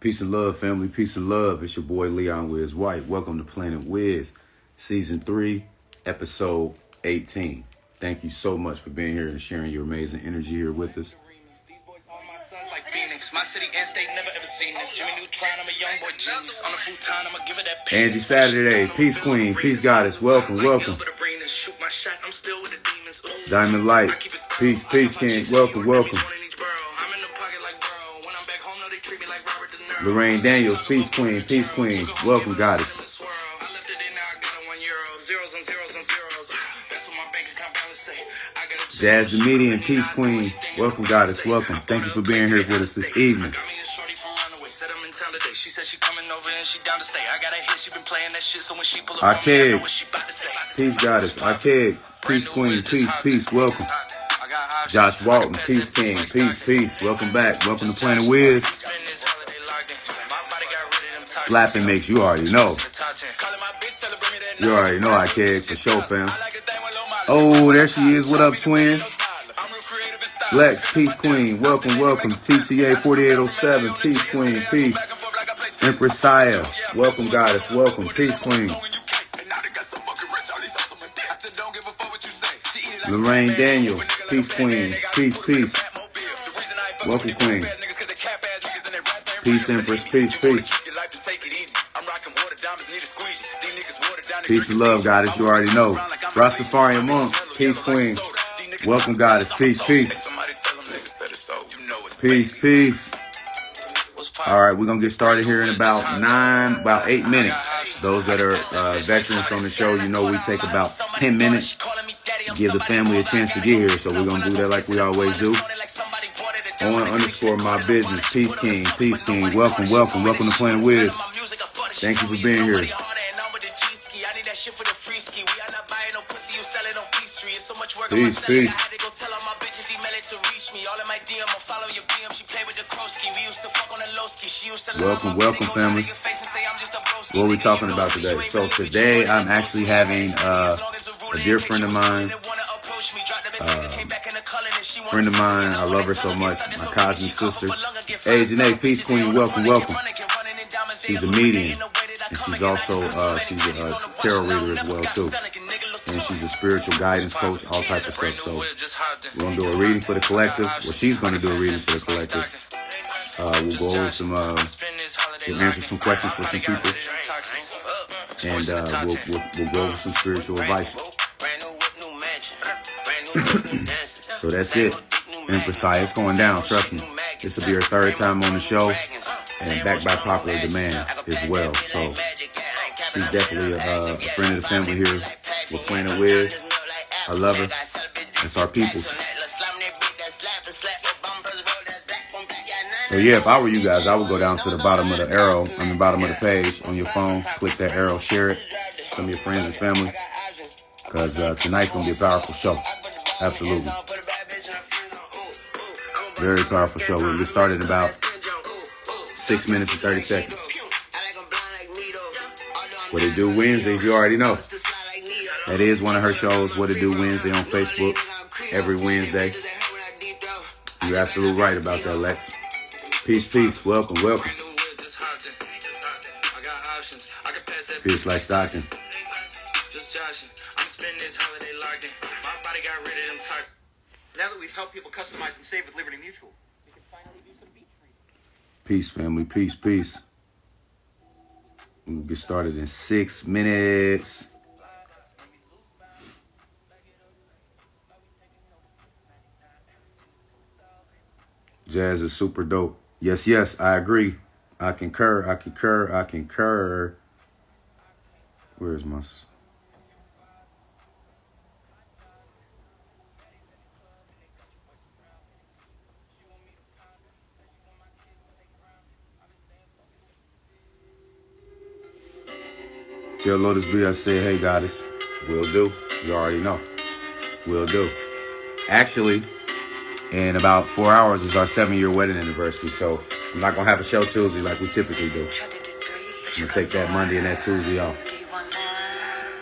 Peace and love, family. Peace and love. It's your boy Leon Wiz White. Welcome to Planet Wiz, Season 3, Episode 18. Thank you so much for being here and sharing your amazing energy here with us. My city and state never ever seen this. Jimmy Neutron, I'm a young boy genius. On a futon, I'ma give it that pain. Angie Saturday, Peace Queen, Peace Goddess, welcome. Diamond Light, Peace King, welcome. Lorraine Daniels, Peace Queen, welcome Goddess. Jazz the Median, Peace Queen, welcome Goddess, welcome. Thank you for being here with us this evening. Archaic, Peace Goddess, Archaic, Peace Queen, peace, welcome. Josh Walton, Peace King, peace, welcome back, welcome to Planet Wiz. Slapping mix, you already know. Archaic, for sure, fam. Oh, there she is. What up, twin? Lex, Peace Queen. Welcome. TTA 4807. Peace Queen. Peace. Empress Saya. Welcome, Goddess. Welcome. Peace Queen. Lorraine Daniel. Peace Queen. Peace. Welcome, Queen. Peace, Empress. Peace. Peace and love, Goddess. You already know. Rastafarian Monk. Peace Queen. Welcome, Goddess. Peace. All right, we're going to get started here in about 8 minutes. Those that are veterans on the show, you know we take about 10 minutes to give the family a chance to get here. So we're going to do that like we always do. On_my business. Peace King. Welcome to Planet Wiz. Thank you for being here. Peace. Welcome, family. What are we talking about today? So today I'm actually having a dear friend of mine. I love her so much. My cosmic sister. Hey, Janae, Peace Queen. Welcome. She's a medium. And she's also she's a tarot reader as well too, and she's a spiritual guidance coach, all type of stuff. So we're gonna do a reading for the collective. Well, she's gonna do a reading for the collective. We'll go over we'll answer some questions for some people, and we'll go over some spiritual advice. So that's it. Empress, it's going down. Trust me. This will be her third time on the show. And backed by popular demand as well. So she's definitely a friend of the family here with Planet Wiz. I love her. It's our peoples. So yeah, if I were you guys, I would go down to the bottom of the arrow, on the bottom of the page on your phone. Click that arrow, share it. Some of your friends and family. Because tonight's going to be a powerful show. Absolutely. Very powerful show. We'll get started in about 6 minutes and 30 seconds. What It Do Wednesdays, you already know. That is one of her shows, What It Do Wednesday on Facebook, every Wednesday. You're absolutely right about that, Lex. Peace. Welcome. Peace like Stockton. Now that we've helped people customize and save with Liberty Mutual, we can finally do some beach reading. Peace, family. Peace. We'll get started in 6 minutes. Jazz is super dope. Yes, I agree. I concur. Where's my... Tell Lotus B I said, hey, Goddess. Will do. You already know. Will do. Actually, in about 4 hours is our 7-year wedding anniversary. So I'm not going to have a show Tuesday like we typically do. I'm going to take that Monday and that Tuesday off.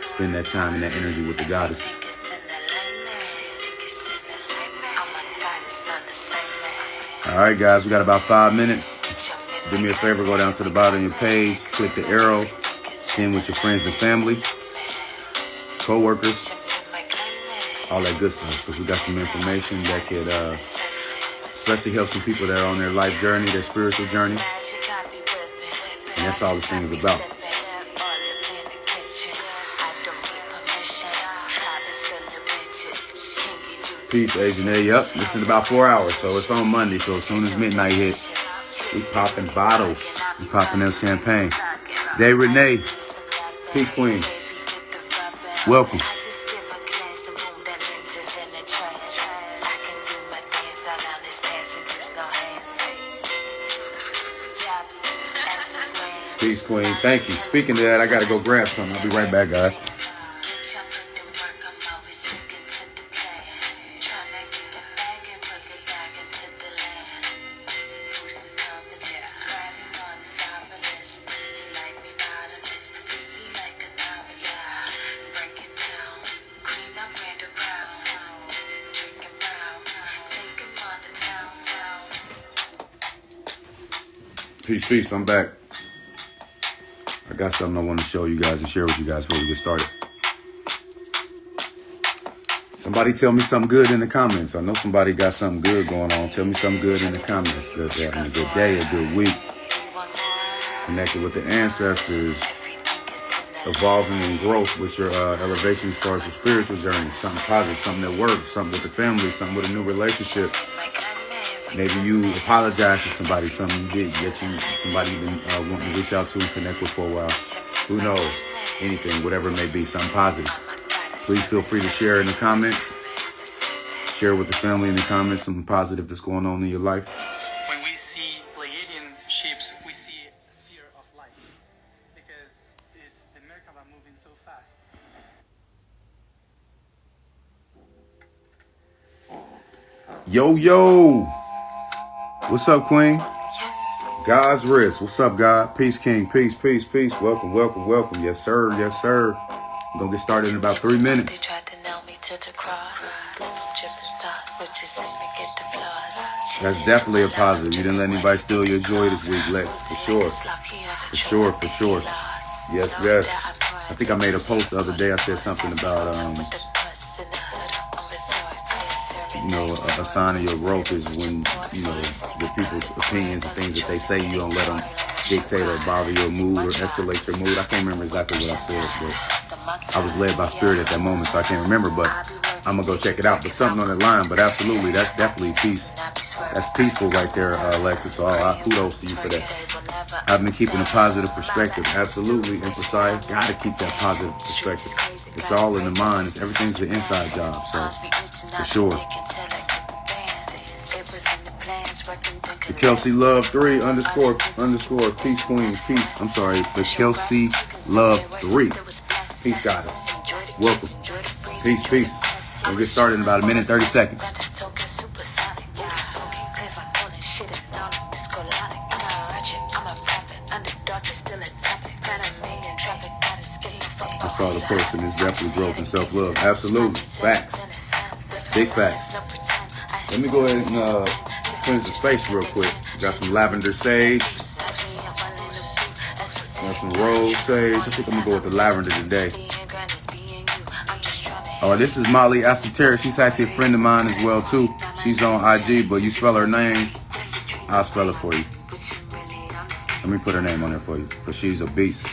Spend that time and that energy with the Goddess. All right, guys, we got about 5 minutes. Do me a favor, go down to the bottom of your page, click the arrow, send with your friends and family, co-workers, all that good stuff, because we got some information that could especially help some people that are on their life journey, their spiritual journey. And that's all this thing is about. Peace, Agent A. Yep, it's in about 4 hours, so it's on Monday. So as soon as midnight hits, we popping bottles. We popping that champagne. Day Renee, peace, Queen. Welcome. Peace, Queen. Thank you. Speaking of that, I gotta go grab something. I'll be right back, guys. Peace, peace. I'm back. I got something I want to show you guys and share with you guys before we get started. Somebody tell me something good in the comments. I know somebody got something good going on. Tell me something good in the comments. Good, having a good day, a good week. Connected with the ancestors. Evolving in growth with your elevation as far as your spiritual journey. Something positive, something that works, something with the family, something with a new relationship. Maybe you apologize to somebody, something you did that somebody you've been wanting to reach out to and connect with for a while. Who knows? Anything, whatever it may be, something positive. Please feel free to share in the comments. Share with the family in the comments something positive that's going on in your life. When we see Pleiadian ships, we see a sphere of light because the Merkaba moving so fast. Yo, yo. What's up, Queen? God's wrist. What's up, God? Peace, King. Peace, peace, peace. Welcome, welcome, welcome. Yes, sir. Yes, sir. I'm going to get started in about 3 minutes. That's definitely a positive. You didn't let anybody steal your joy this week, Lex. For sure. For sure, for sure. Yes, yes. I think I made a post the other day. I said something about, a sign of your growth is when, with people's opinions and things that they say, you don't let them dictate or bother your mood or escalate your mood. I can't remember exactly what I said, but I was led by spirit at that moment, so I can't remember, but I'm going to go check it out. But something on that line, but absolutely, that's definitely peace. That's peaceful right there, Alexis. So kudos to you for that. I've been keeping a positive perspective. Absolutely. And Josiah, got to keep that positive perspective. It's all in the mind. Everything's an inside job. So, for sure. The Kelsey Love 3 _ Peace Queen. Peace. I'm sorry. The Kelsey Love 3. Peace, goddess. Welcome. Peace, peace. We'll get started in about 1 minute, 30 seconds. I saw the post and it's definitely growth and self-love. Absolutely. Facts. Big facts. Let me go ahead and cleanse the space real quick. Got some lavender sage. Got some rose sage. I think I'm going to go with the lavender today. Oh, this is Molly Esoteric. She's actually a friend of mine as well, too. She's on IG, but you spell her name, I'll spell it for you. Let me put her name on there for you, because she's a beast.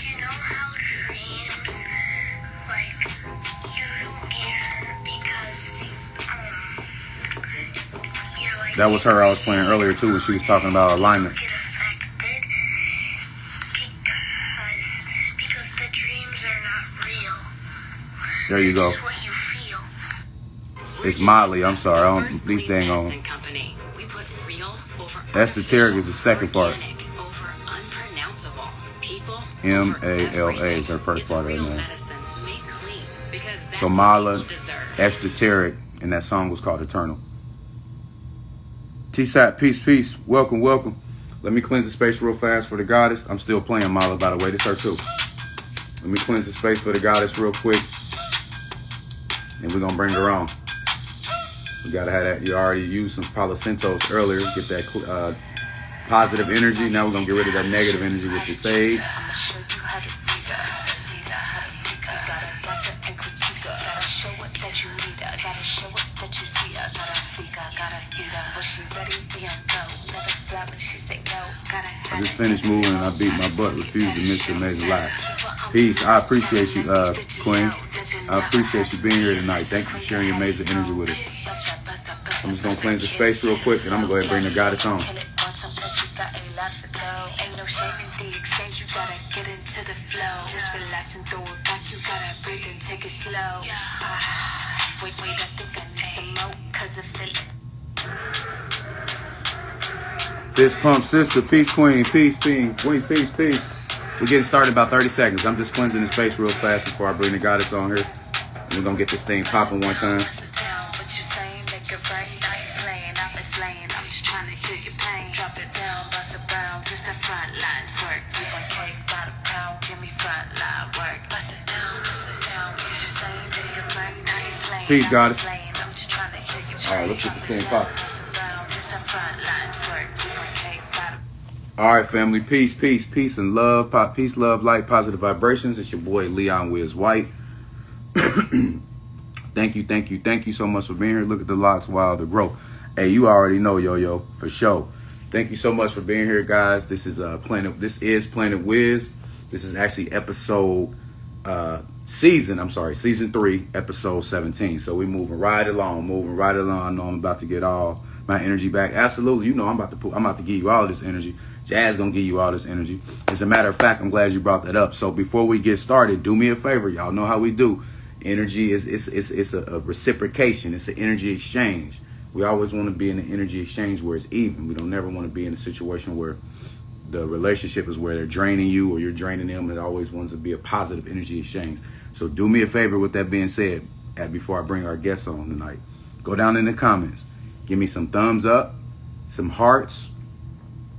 That was her I was playing earlier, too, when she was talking about alignment. Because the dreams are not real. There you go. It's Molly. I'm sorry. These dang on. Esoteric is the second part. MALA is her first part of her name. So Mala, Esoteric, and that song was called Eternal. T-Sat, peace, peace. Welcome, welcome. Let me cleanse the space real fast for the goddess. I'm still playing Mala, by the way. This her too. Let me cleanse the space for the goddess real quick. And we're going to bring her on. We got to have that. You already used some Palo Santos earlier. Get that positive energy. Now we're going to get rid of that negative energy with the sage. I just finished moving and I beat my butt. Refused to miss the amazing life. Peace. I appreciate you, Queen. I appreciate you being here tonight. Thank you for sharing your amazing energy with us. I'm just going to cleanse the space real quick and I'm going to go ahead and bring the goddess on. Ain't no shame in the exchange, you gotta get into the flow. Just relax and throw it back, you gotta breathe and take it slow. Wait, I think I need some more, cause I feel it. Fist pump sister, peace queen, peace, queen, peace. We're getting started in about 30 seconds. I'm just cleansing the space real fast before I bring the goddess on here. And we're gonna get this thing popping one time. Peace, goddess. All right, let's get this thing popping. All right, family. Peace, and love. Peace, love, light, positive vibrations. It's your boy, Leon Wiz White. Thank you so much for being here. Look at the locks, wild to grow. Hey, you already know, yo, for sure. Thank you so much for being here, guys. This is Planet Wiz. This is actually season 3, episode 17. So we're moving right along. I know I'm about to get all my energy back. Absolutely. You know, I'm about to give you all this energy. Jazz gonna give you all this energy. As a matter of fact, I'm glad you brought that up. So before we get started, do me a favor. Y'all know how we do. Energy is a reciprocation. It's an energy exchange. We always want to be in an energy exchange where it's even. We don't never want to be in a situation where the relationship is where they're draining you or you're draining them. It always wants to be a positive energy exchange. So do me a favor with that being said, before I bring our guests on tonight, go down in the comments. Give me some thumbs up, some hearts,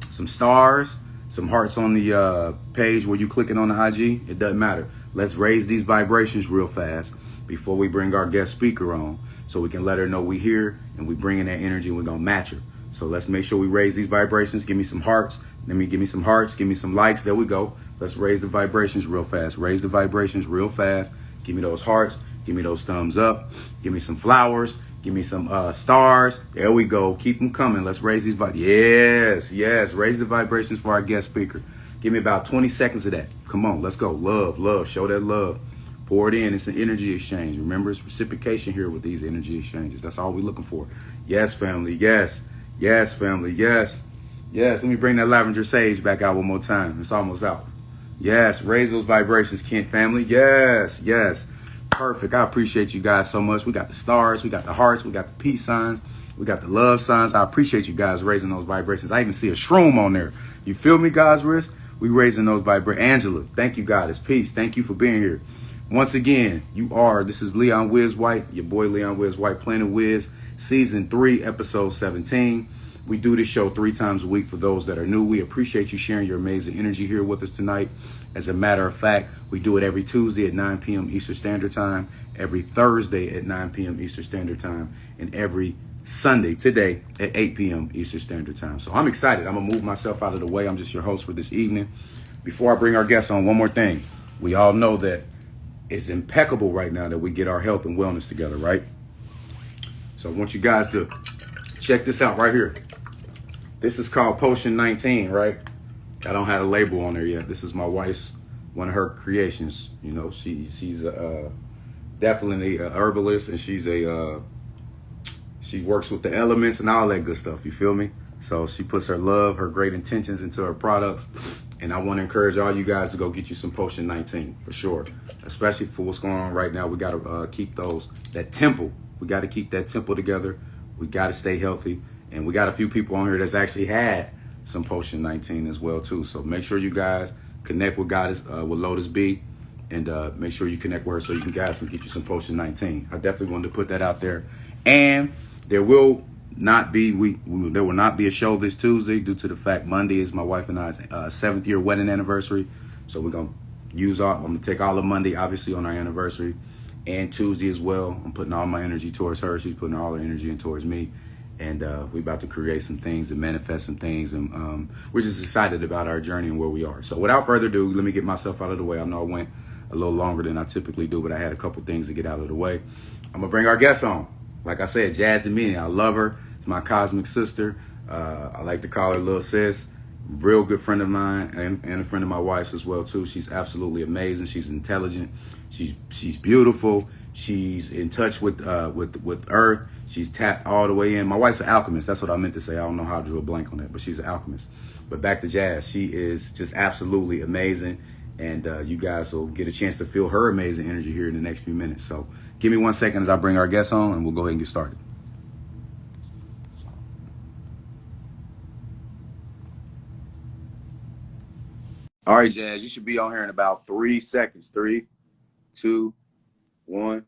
some stars, some hearts on the page where you clicking on the IG. It doesn't matter. Let's raise these vibrations real fast before we bring our guest speaker on so we can let her know we here and we bring in that energy and we're going to match her. So let's make sure we raise these vibrations. Give me some hearts. Give me some hearts. Give me some likes. There we go. Let's raise the vibrations real fast. Raise the vibrations real fast. Give me those hearts. Give me those thumbs up. Give me some flowers. Give me some stars. There we go. Keep them coming. Let's raise these vibrations. Yes. Raise the vibrations for our guest speaker. Give me about 20 seconds of that. Come on. Let's go. Love. Show that love. Pour it in. It's an energy exchange. Remember, it's reciprocation here with these energy exchanges. That's all we're looking for. Yes, family. Yes, family. Yes. Let me bring that lavender sage back out one more time. It's almost out. Yes. Raise those vibrations, Kent family. Yes. Perfect. I appreciate you guys so much. We got the stars. We got the hearts. We got the peace signs. We got the love signs. I appreciate you guys raising those vibrations. I even see a shroom on there. You feel me, guys? We raising those vibrations. Angela, thank you, Goddess. Peace. Thank you for being here. Once again, this is Leon Wiz White, your boy Leon Wiz White, Planet Wiz, season 3, episode 17. We do this show 3 times a week for those that are new. We appreciate you sharing your amazing energy here with us tonight. As a matter of fact, we do it every Tuesday at 9 p.m. Eastern Standard Time, every Thursday at 9 p.m. Eastern Standard Time, and every Sunday today at 8 p.m. Eastern Standard Time. So I'm excited. I'm going to move myself out of the way. I'm just your host for this evening. Before I bring our guests on, one more thing. We all know that it's impeccable right now that we get our health and wellness together, right? So I want you guys to check this out right here. This is called Potion 19, right? I don't have a label on there yet. This is my wife's, one of her creations. You know, she's definitely a herbalist, and she works with the elements and all that good stuff. You feel me? So she puts her love, her great intentions into her products. And I want to encourage all you guys to go get you some Potion 19 for sure. Especially for what's going on right now. We got to keep that temple. We got to keep that temple together. We got to stay healthy. And we got a few people on here that's actually had some Potion 19 as well, too. So make sure you guys connect with Goddess, with Lotus B. And make sure you connect with her so you guys can get you some Potion 19. I definitely wanted to put that out there. And there will not be a show this Tuesday due to the fact Monday is my wife and I's 7th year wedding anniversary. So we're going to I'm going to take all of Monday, obviously, on our anniversary, and Tuesday as well. I'm putting all my energy towards her. She's putting all her energy in towards me. and we about to create some things and manifest some things, and we're just excited about our journey and where we are. So without further ado, let me get myself out of the way. I know I went a little longer than I typically do, but I had a couple things to get out of the way. I'm gonna bring our guest on. Like I said, Jazz Dominion. I love her. It's my cosmic sister. I like to call her Little Sis. Real good friend of mine, and a friend of my wife's as well too. She's absolutely amazing. She's intelligent. She's beautiful. She's in touch with Earth. She's tapped all the way in. My wife's an alchemist. That's what I meant to say. I don't know how I drew a blank on that, but she's an alchemist. But back to Jazz. She is just absolutely amazing, and you guys will get a chance to feel her amazing energy here in the next few minutes. So give me 1 second as I bring our guest on, and we'll go ahead and get started. All right, Jazz, you should be on here in about 3 seconds. 3, 2, 1.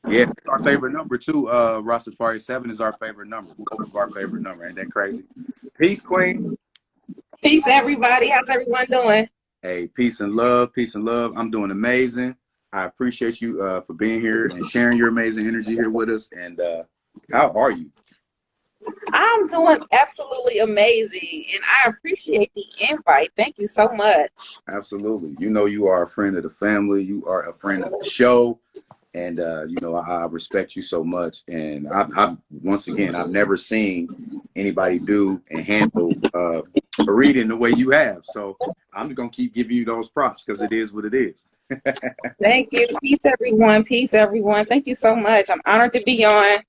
Yeah, it's our favorite number too. Rastafari 7 is our favorite number. Both of our favorite number. Ain't that crazy? Peace, Queen. Peace, everybody. How's everyone doing? Hey, peace and love. Peace and love. I'm doing amazing. I appreciate you for being here and sharing your amazing energy here with us. And how are you? I'm doing absolutely amazing, and I appreciate the invite. Thank you so much. Absolutely. You know, you are a friend of the family. You are a friend of the show. And, you know, I respect you so much. And once again, I've never seen anybody do and handle a reading the way you have. So I'm going to keep giving you those props because it is what it is. Thank you. Peace, everyone. Peace, everyone. Thank you so much. I'm honored to be on.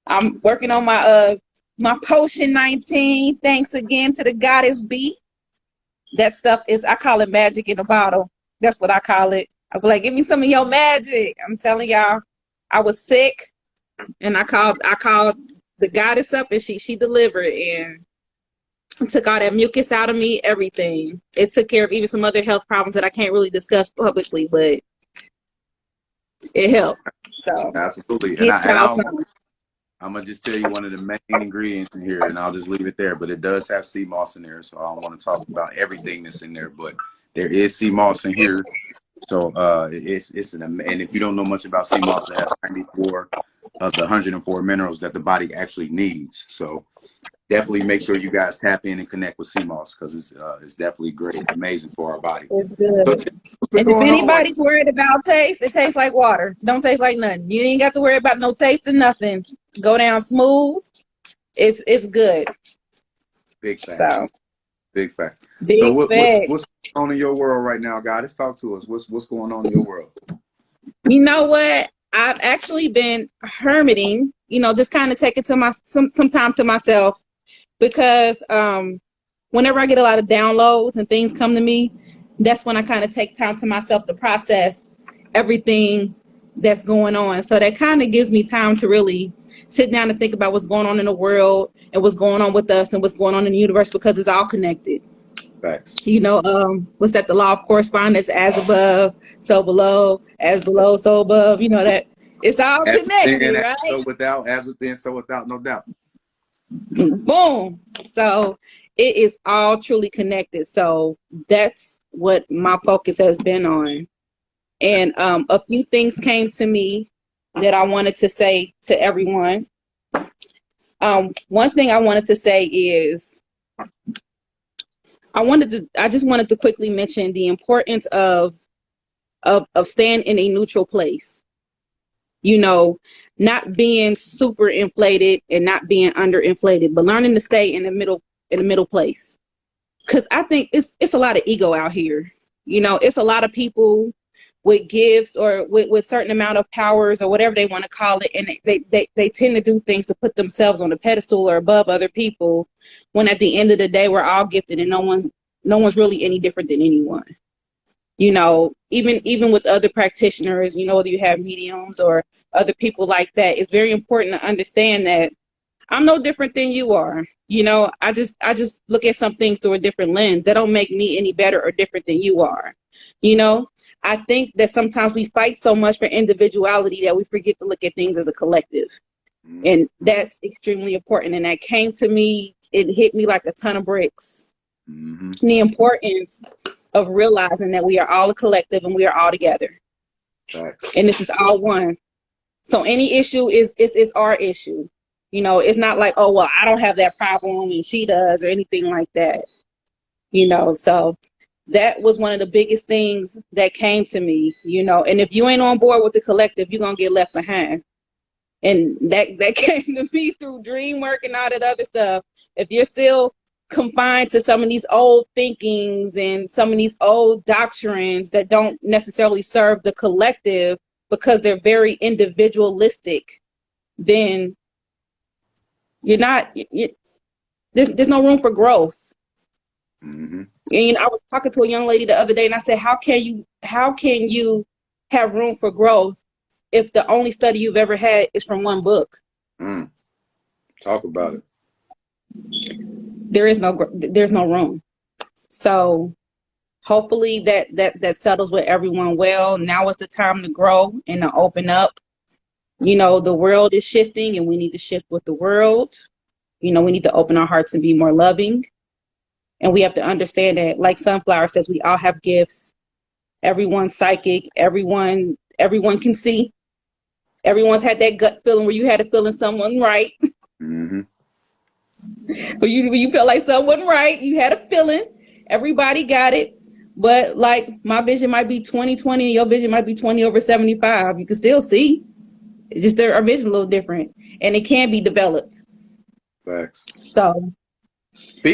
I'm working on my my potion 19. Thanks again to the goddess B. That stuff is, I call it magic in a bottle. That's what I call it. I was like, give me some of your magic. I'm telling y'all, I was sick, and I called the goddess up, and she delivered and took all that mucus out of me. Everything. It took care of even some other health problems that I can't really discuss publicly, but it helped. So absolutely. And I'm going to just tell you one of the main ingredients in here, and I'll just leave it there. But it does have sea moss in there, so I don't want to talk about everything that's in there. But there is sea moss in here. So and if you don't know much about sea moss, it has 94 of the 104 minerals that the body actually needs. So definitely make sure you guys tap in and connect with sea moss because it's definitely great, amazing for our body. It's good. So, and if anybody's worried about taste, it tastes like water. Don't taste like nothing. You ain't got to worry about no taste or nothing. Go down smooth. It's good. Big fact. So, big fact. Big so what's fact. going on in your world right now, guys? Talk to us. What's going on in your world? You know what? I've actually been hermiting. You know, just kind of taking some time to myself because whenever I get a lot of downloads and things come to me, that's when I kind of take time to myself to process everything that's going on. So that kind of gives me time to really sit down and think about what's going on in the world and what's going on with us and what's going on in the universe because it's all connected. Facts. You know, what's that? The law of correspondence, as above, so below, as below, so above. You know that it's all as connected, within, right? So without, as within, so without, no doubt. Boom. So it is all truly connected. So that's what my focus has been on. And a few things came to me that I wanted to say to everyone. One thing I wanted to say is I just wanted to quickly mention the importance of staying in a neutral place. You know, not being super inflated and not being underinflated, but learning to stay in the middle place. Because I think it's a lot of ego out here. You know, it's a lot of people with gifts or with certain amount of powers or whatever they want to call it, and they tend to do things to put themselves on a pedestal or above other people, when at the end of the day we're all gifted and no one's really any different than anyone. You know, even with other practitioners, you know, whether you have mediums or other people like that, it's very important to understand that I'm no different than you are. You know, I just look at some things through a different lens. That don't make me any better or different than you are. You know, I think that sometimes we fight so much for individuality that we forget to look at things as a collective. Mm-hmm. And that's extremely important. And that came to me, it hit me like a ton of bricks. Mm-hmm. The importance of realizing that we are all a collective and we are all together. Right. And this is all one. So any issue is our issue. You know, it's not like, oh, well, I don't have that problem and she does or anything like that. You know, so that was one of the biggest things that came to me, you know. And if you ain't on board with the collective, you're going to get left behind. And that came to me through dream work and all that other stuff. If you're still confined to some of these old thinkings and some of these old doctrines that don't necessarily serve the collective because they're very individualistic, then you're not, there's no room for growth. Mm-hmm. And I was talking to a young lady the other day and I said, how can you have room for growth if the only study you've ever had is from one book? Talk about it. There's no room. So hopefully that settles with everyone well. Now is the time to grow and to open up. You know, the world is shifting and we need to shift with the world. You know, we need to open our hearts and be more loving. And we have to understand that, like Sunflower says, we all have gifts. Everyone's psychic. Everyone can see. Everyone's had that gut feeling where you had a feeling someone right. Mm-hmm. when you felt like someone right, you had a feeling. Everybody got it. But like my vision might be 20/20 and your vision might be 20/75. You can still see. It's just our vision a little different. And it can be developed. Facts. So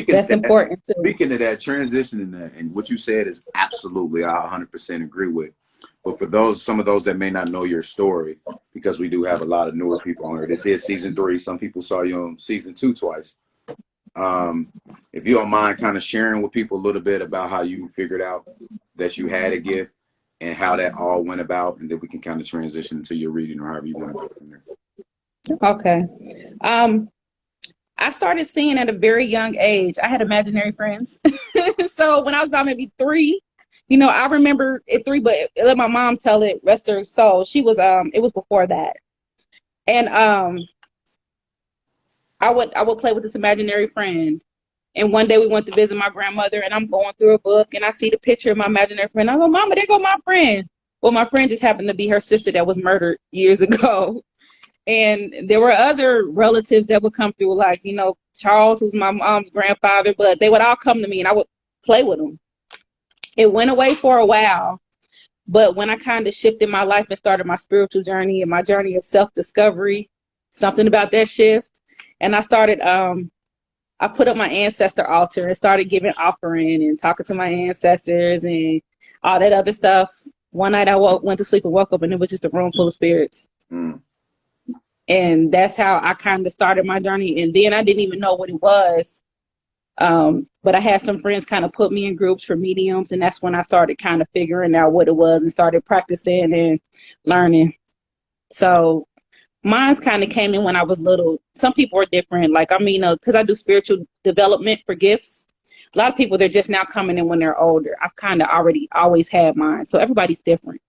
that's important too. Speaking of that, transitioning that, and what you said is absolutely, I 100% agree with. But for some of those that may not know your story, because we do have a lot of newer people on here. This is season 3. Some people saw you on season 2 twice. If you don't mind kind of sharing with people a little bit about how you figured out that you had a gift and how that all went about, and then we can kind of transition into your reading or however you want to go from there. Okay. I started seeing at a very young age. I had imaginary friends. So when I was about maybe 3, you know, I remember at 3, but let my mom tell it, rest her soul. She was, it was before that. And I would play with this imaginary friend. And one day we went to visit my grandmother and I'm going through a book and I see the picture of my imaginary friend. I go, Mama, there go my friend. Well, my friend just happened to be her sister that was murdered years ago. And there were other relatives that would come through, like, you know, Charles, who's my mom's grandfather, but they would all come to me and I would play with them. It went away for a while, but when I kind of shifted my life and started my spiritual journey and my journey of self-discovery, something about that shift, and I started, I put up my ancestor altar and started giving offering and talking to my ancestors and all that other stuff. One night I went to sleep and woke up and it was just a room full of spirits. And that's how I kind of started my journey. And then I didn't even know what it was. But I had some friends kind of put me in groups for mediums. And that's when I started kind of figuring out what it was and started practicing and learning. So mine's kind of came in when I was little. Some people are different. Like, I mean, because I do spiritual development for gifts. A lot of people, they're just now coming in when they're older. I've kind of always had mine. So everybody's different.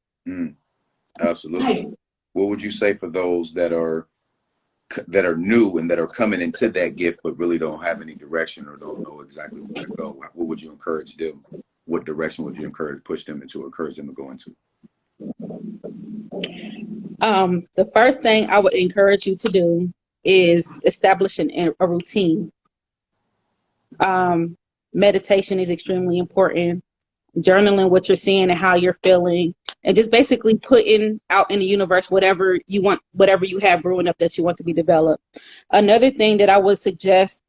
Absolutely. What would you say for those that are new and that are coming into that gift but really don't have any direction or don't know exactly where to go? What would you encourage them? What direction would you push them into, encourage them to go into? The first thing I would encourage you to do is establishing a routine. Meditation is extremely important. Journaling what you're seeing and how you're feeling, and just basically putting out in the universe whatever you want, whatever you have brewing up that you want to be developed. Another thing that I would suggest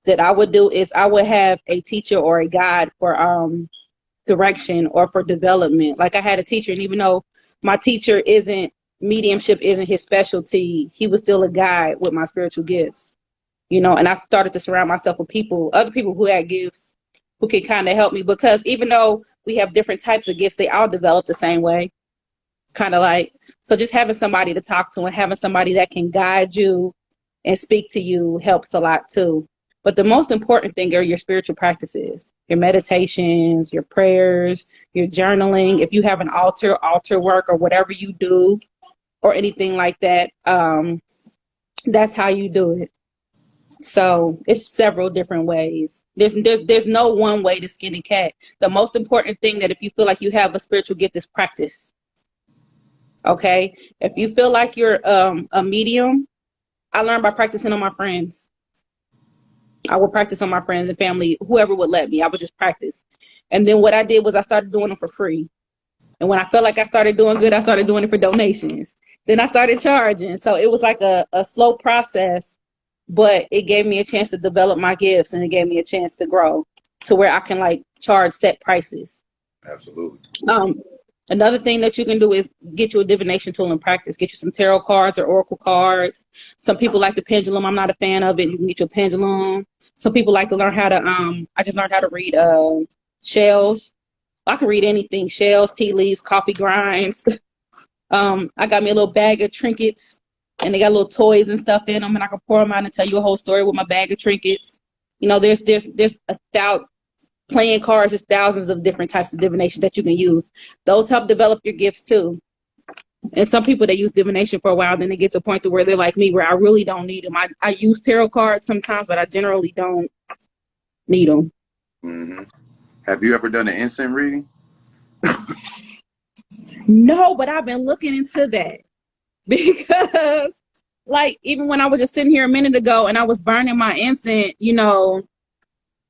that I would do is I would have a teacher or a guide for direction or for development. Like I had a teacher, and even though my teacher mediumship isn't his specialty, he was still a guide with my spiritual gifts, you know. And I started to surround myself with other people who had gifts, who can kind of help me, because even though we have different types of gifts, they all develop the same way. Kind of like, so just having somebody to talk to and having somebody that can guide you and speak to you helps a lot too. But the most important thing are your spiritual practices, your meditations, your prayers, your journaling. If you have an altar work or whatever you do or anything like that, that's how you do it. So it's several different ways. There's no one way to skin a cat. The most important thing that if you feel like you have a spiritual gift is practice. Okay. If you feel like you're a medium I learned by practicing on my friends. I would practice on my friends and family, whoever would let me. I would just practice. And then what I did was I started doing them for free. And when I felt like I started doing good, I started doing it for donations. Then I started charging. So it was like a slow process, but it gave me a chance to develop my gifts, and it gave me a chance to grow to where I can like charge set prices. Absolutely. Another thing that you can do is get you a divination tool and practice. Get you some tarot cards or oracle cards. Some people like the pendulum. I'm not a fan of it. You can get your pendulum. Some people like to learn how to, I just learned how to read shells. I can read anything, shells, tea leaves, coffee grinds. I got me a little bag of trinkets, and they got little toys and stuff in them, and I can pour them out and tell you a whole story with my bag of trinkets. You know, there's playing cards, there's thousands of different types of divination that you can use. Those help develop your gifts too. And some people, they use divination for a while, then they get to a point to where they're like me, where I really don't need them. I use tarot cards sometimes, but I generally don't need them. Mm-hmm. Have you ever done an instant reading? No, but I've been looking into that because, like, even when I was just sitting here a minute ago and I was burning my incense, you know,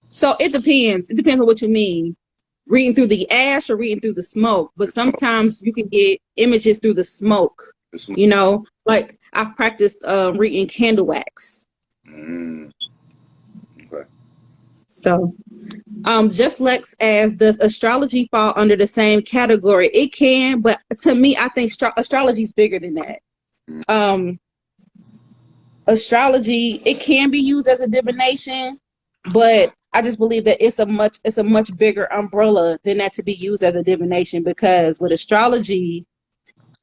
so it depends. It depends on what you mean. Reading through the ash or reading through the smoke. But sometimes you can get images through the smoke, you know, like I've practiced reading candle wax. Mm. Okay. So just Lex as, does astrology fall under the same category? It can, but to me, I think astrology is bigger than that. Astrology, it can be used as a divination, but I just believe that it's a much bigger umbrella than that to be used as a divination, because with astrology,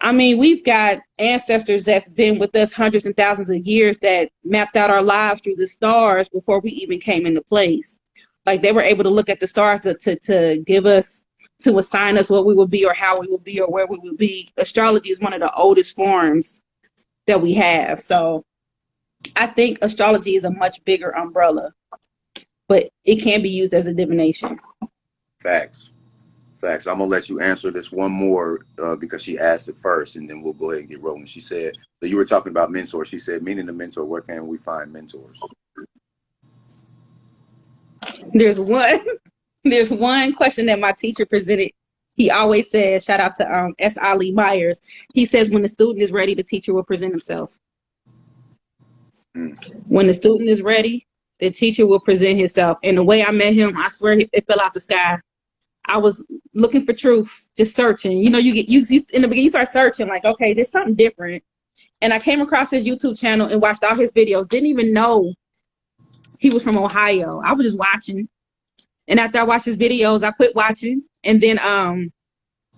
I mean, we've got ancestors that's been with us hundreds and thousands of years that mapped out our lives through the stars before we even came into place. Like, they were able to look at the stars to give us, to assign us what we would be or how we would be or where we would be. Astrology is one of the oldest forms that we have. So I think astrology is a much bigger umbrella, but it can be used as a divination. Facts. I'm gonna let you answer this one more because she asked it first, and then we'll go ahead and get rolling. She said, so you were talking about mentors. She said, meaning the mentor, where can we find mentors? There's one question that my teacher presented. He always says, shout out to S. Ali Myers. He says, when the student is ready, the teacher will present himself. When the student is ready, the teacher will present himself. And the way I met him, I swear it fell out the sky. I was looking for truth, just searching. You know, in the beginning, you start searching like, okay, there's something different. And I came across his YouTube channel and watched all his videos. Didn't even know he was from Ohio. I was just watching. And after I watched his videos, I quit watching. And then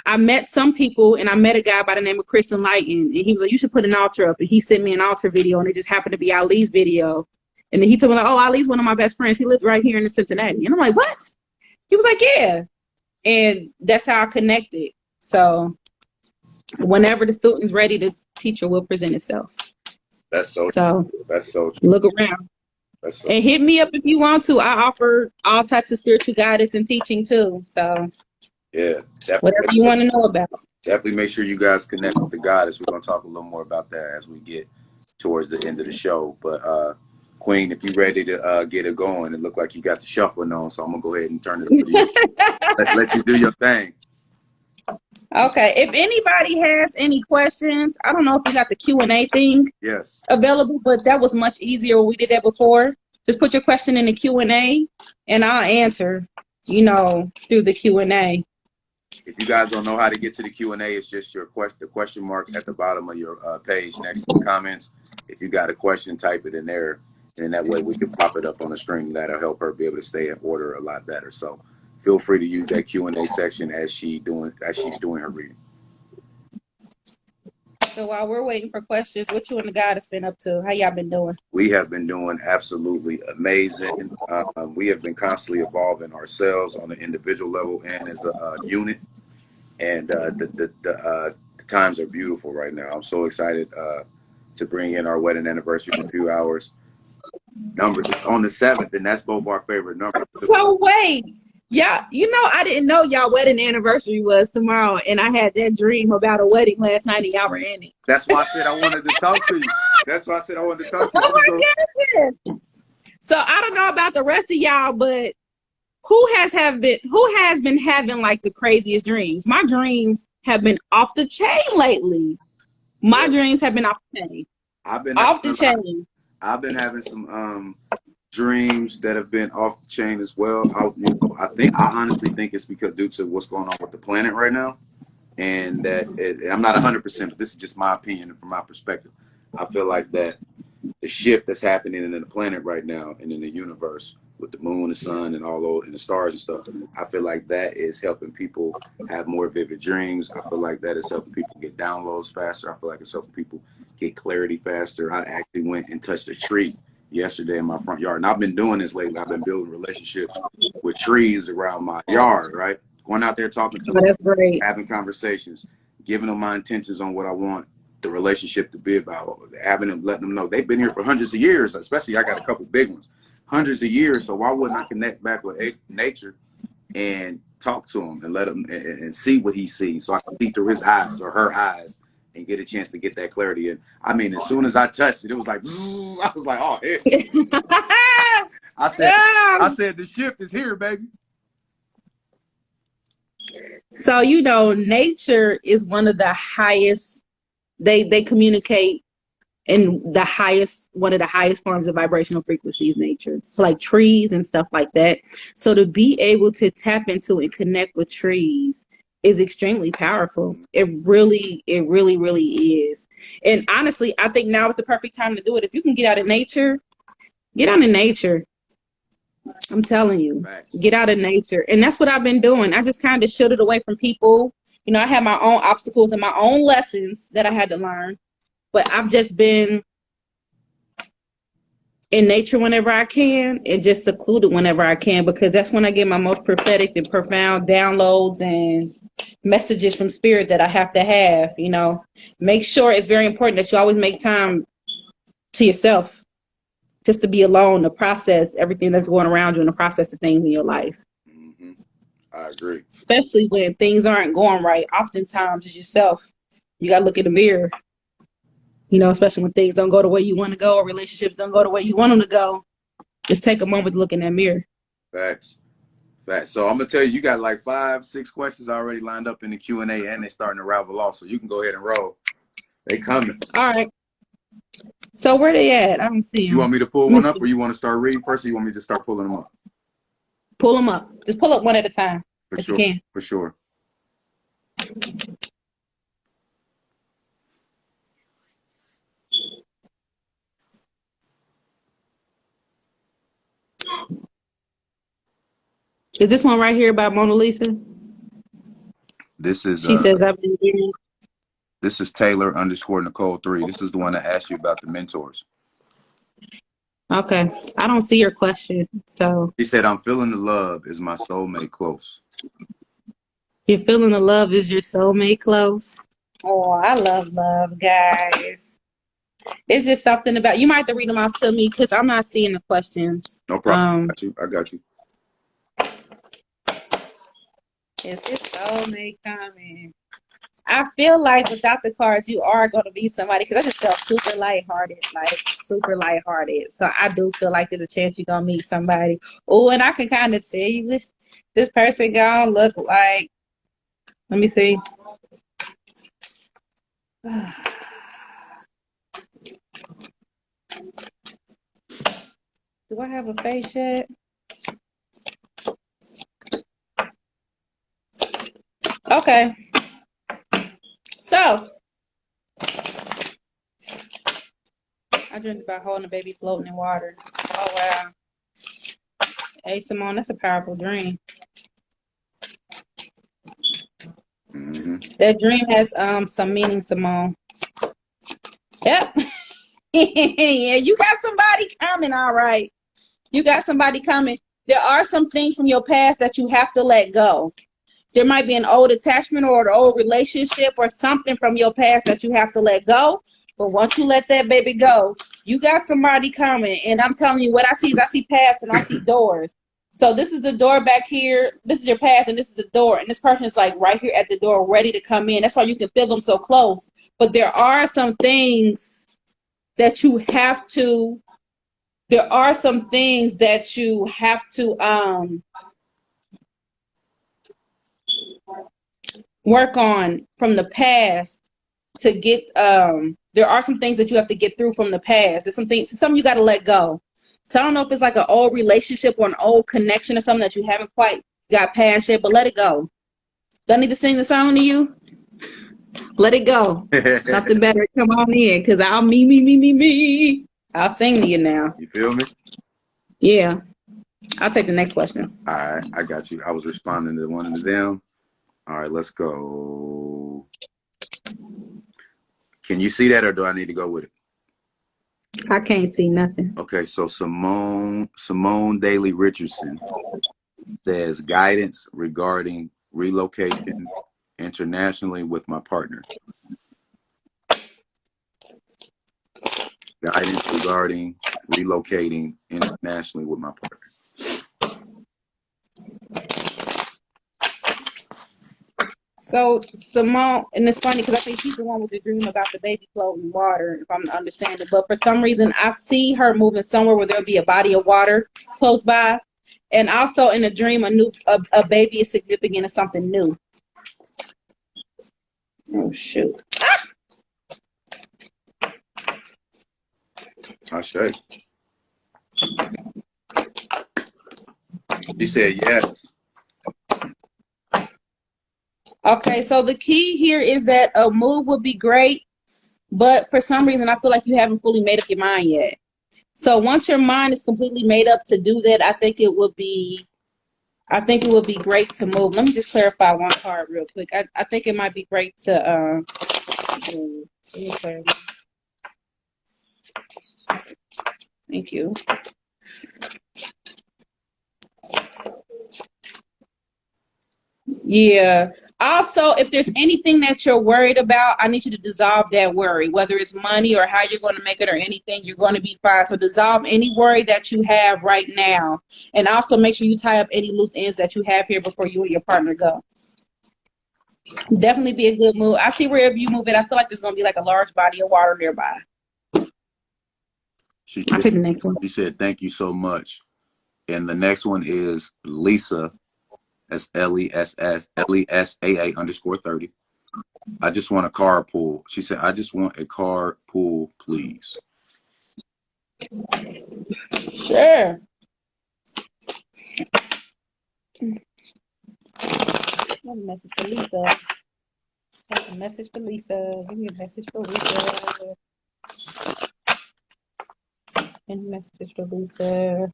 I met some people, and I met a guy by the name of Chris Enlighten. And he was like, you should put an altar up. And he sent me an altar video, and it just happened to be Ali's video. And then he told me, like, oh, Ali's one of my best friends. He lives right here in Cincinnati. And I'm like, what? He was like, yeah. And that's how I connected. So whenever the student's ready, the teacher will present itself. That's so true. True. Look around. And hit me up if you want to. I offer all types of spiritual guidance and teaching too. So yeah, whatever you want to know about. Definitely make sure you guys connect with the goddess. We're going to talk a little more about that as we get towards the end of the show. But Queen, if you're ready to get it going, it looked like you got the shuffling on, so I'm going to go ahead and turn it over to you. let you do your thing. Okay. If anybody has any questions, I don't know if you got the Q&A thing available, but that was much easier when we did that before. Just put your question in the Q&A, and I'll answer, you know, through the Q&A. If you guys don't know how to get to the Q&A, it's just the question mark at the bottom of your page next to the comments. If you got a question, type it in there, and that way we can pop it up on the screen. That'll help her be able to stay in order a lot better. So feel free to use that Q&A section as she's doing her reading. So while we're waiting for questions, what you and the goddess been up to? How y'all been doing? We have been doing absolutely amazing. We have been constantly evolving ourselves on an individual level and as a unit. And the times are beautiful right now. I'm so excited to bring in our wedding anniversary in a few hours. Numbers, it's on the 7th, and that's both our favorite numbers. So wait, Yeah, I didn't know y'all wedding anniversary was tomorrow, and I had that dream about a wedding last night, and y'all were in it. That's why I said I wanted to talk to you. That's why I said I wanted to talk to you. Oh my goodness! So I don't know about the rest of y'all, but who has been having like the craziest dreams? My dreams have been off the chain lately. My dreams have been off the chain. Off the chain. I've been having some dreams that have been off the chain as well. I honestly think it's because due to what's going on with the planet right now, and that I'm not 100%, but this is just my opinion and from my perspective. I feel like that the shift that's happening in the planet right now and in the universe with the moon, the sun, and all those and the stars and stuff, I feel like that is helping people have more vivid dreams. I feel like that is helping people get downloads faster. I feel like it's helping people get clarity faster. I actually went and touched a tree yesterday in my front yard, and I've been doing this lately. I've been building relationships with trees around my yard, right? Going out there talking to them, that's great. having conversations, giving them my intentions on what I want the relationship to be about, having them, letting them know they've been here for hundreds of years. Especially I got a couple big ones, hundreds of years. So why wouldn't I connect back with nature and talk to him and let him and see what he sees, so I can see through his eyes or her eyes and get a chance to get that clarity. And I mean, as soon as I touched it, it was like, I was like, oh, yeah. I said, the shift is here, baby. So, nature is one of the highest, they communicate in one of the highest forms of vibrational frequencies, nature. So like trees and stuff like that. So to be able to tap into and connect with trees is extremely powerful. It really, really is. And honestly, I think now is the perfect time to do it. If you can get out of nature, get out of nature. I'm telling you, get out of nature. And that's what I've been doing. I just kind of shielded away from people. I had my own obstacles and my own lessons that I had to learn. But I've just been in nature whenever I can and just secluded whenever I can, because that's when I get my most prophetic and profound downloads and messages from spirit that I have to have. Make sure it's very important that you always make time to yourself, just to be alone, to process everything that's going around you and to process the things in your life. Mm-hmm. I agree. Especially when things aren't going right. Oftentimes it's yourself. You got to look in the mirror. Especially when things don't go the way you want to go or relationships don't go the way you want them to go. Just take a moment to look in that mirror. Facts. So I'm going to tell you, you got like 5-6 questions already lined up in the Q&A, and they're starting to ravel off. So you can go ahead and roll. They coming. All right. So where they at? I don't see them. You want me to pull one up, or you want to start reading first, or you want me to start pulling them up? Pull them up. Just pull up one at a time. For sure. You can. For sure. Is this one right here by Mona Lisa? This is. She says I've been reading. This is Taylor_Nicole3. This is the one that asked you about the mentors. Okay. I don't see your question. So She said, I'm feeling the love. Is my soulmate close? You're feeling the love. Is your soulmate close? Oh, I love love, guys. It's just something about, you might have to read them off to me because I'm not seeing the questions. No problem. I got you. Is his soulmate coming? I feel like without the cards, you are going to be somebody, because I just felt super lighthearted. So I do feel like there's a chance you're going to meet somebody. Oh, and I can kind of tell you this person going to look like, let me see. Do I have a face yet? Okay. So, I dreamed about holding a baby floating in water. Oh, wow. Hey, Simone, that's a powerful dream. Mm-hmm. That dream has some meaning, Simone. Yep. Yeah, you got somebody coming, all right. You got somebody coming. There are some things from your past that you have to let go. There might be an old attachment or an old relationship or something from your past that you have to let go. But once you let that baby go, you got somebody coming. And I'm telling you, what I see is I see paths and I see doors. So this is the door back here. This is your path, and this is the door. And this person is like right here at the door, ready to come in. That's why you can feel them so close. But there are some things that you have to. There are some things that you have to work on from the past to get. There are some things that you have to get through from the past. There's some you got to let go. So I don't know if it's like an old relationship or an old connection or something that you haven't quite got past yet, but let it go. Do I need to sing the song to you? Let it go. Something better come on in, because I'll me. I'll sing to you now. You feel me? Yeah. I'll take the next question. All right, I got you. I was responding to one of them. All right, let's go. Can you see that, or do I need to go with it? I can't see nothing. Okay, so Simone Daly Richardson says guidance regarding relocation internationally with my partner. Guidance regarding relocating internationally with my partner. So Simone, and it's funny because I think she's the one with the dream about the baby floating water, if I'm understanding. But for some reason, I see her moving somewhere where there'll be a body of water close by, and also in a dream, a baby is significant of something new. Oh shoot! I say. She said yes. Okay, so the key here is that a move would be great, but for some reason, I feel like you haven't fully made up your mind yet. So once your mind is completely made up to do that, I think it would be great to move. Let me just clarify one card real quick. I think it might be great to let me clarify. Thank you. Yeah. Also, if there's anything that you're worried about, I need you to dissolve that worry, whether it's money or how you're going to make it or anything, you're going to be fine. So dissolve any worry that you have right now. And also make sure you tie up any loose ends that you have here before you and your partner go. Definitely be a good move. I see wherever you move it, I feel like there's going to be like a large body of water nearby. I'll take the next one. She said, thank you so much. And the next one is Lisa. That's LESAA_30. I just want a carpool. She said, I just want a carpool, please. Sure. A message for Lisa. That's a message for Lisa. Give me a message for Lisa. And a message for Lisa.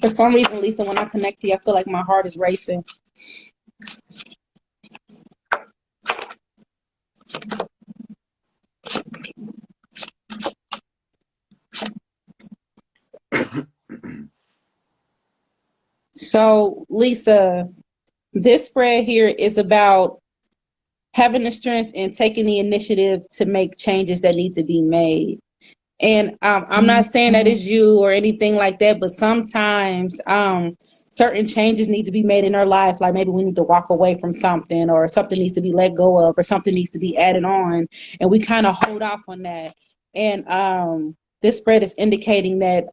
For some reason, Lisa, when I connect to you, I feel like my heart is racing. So, Lisa, this spread here is about having the strength and taking the initiative to make changes that need to be made. And I'm not saying that it's you or anything like that, but sometimes certain changes need to be made in our life. Like maybe we need to walk away from something, or something needs to be let go of, or something needs to be added on. And we kind of hold off on that. And this spread is indicating that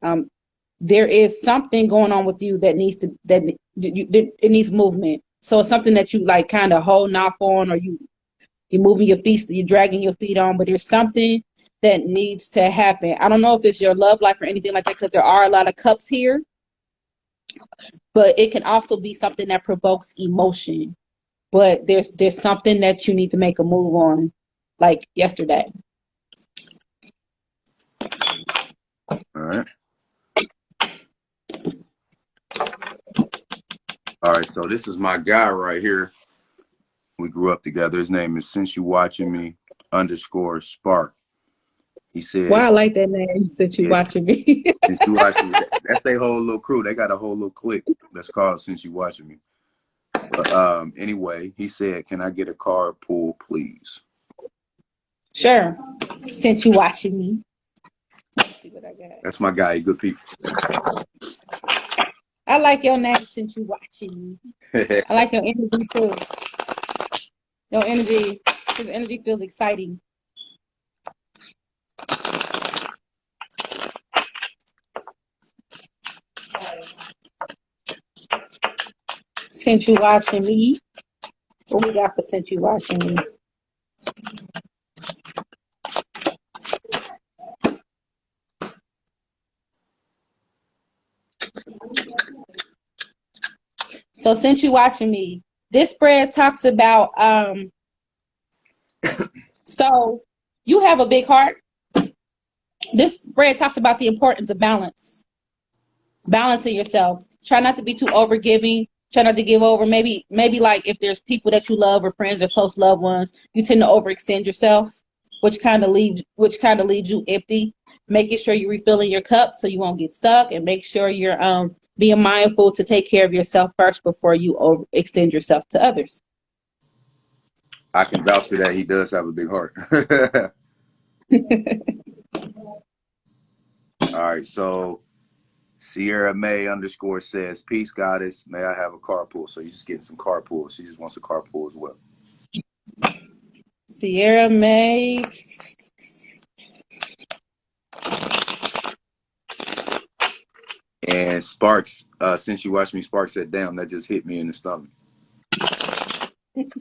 there is something going on with you that needs it needs movement. So it's something that you like kind of holding off on, or you're moving your feet, you're dragging your feet on, but there's something that needs to happen. I don't know if it's your love life or anything like that, because there are a lot of cups here, but it can also be something that provokes emotion. But there's something that you need to make a move on, like yesterday. All right. All right, so this is my guy right here. We grew up together. His name is Since You Watching Me _Spark. He said, well, I like that name, Since You Watching Me. Since You Watching Me. That's their whole little crew. They got a whole little clique that's called Since You Watching Me. But anyway, he said, "Can I get a carpool, please?" Sure. Since you watching me. Let's see what I got. That's my guy. Good people. I like your name since you watching me. I like your energy too. Your energy, his energy feels exciting. Since you watching me, what we got for since you watching me? So since you watching me, this spread talks about so you have a big heart. This spread talks about the importance of balance. Balancing yourself. Try not to be too overgiving. Try not to give over. Maybe like if there's people that you love or friends or close loved ones, you tend to overextend yourself, which kind of leaves you empty. Making sure you're refilling your cup so you won't get stuck, and make sure you're being mindful to take care of yourself first before you overextend yourself to others. I can vouch for that. He does have a big heart. All right, so Sierra May _ says, "Peace, goddess. May I have a carpool?" So you're just getting some carpool. She just wants a carpool as well. Sierra May. And Sparks, since you watched me, Sparks said, "Damn, that just hit me in the stomach." Thank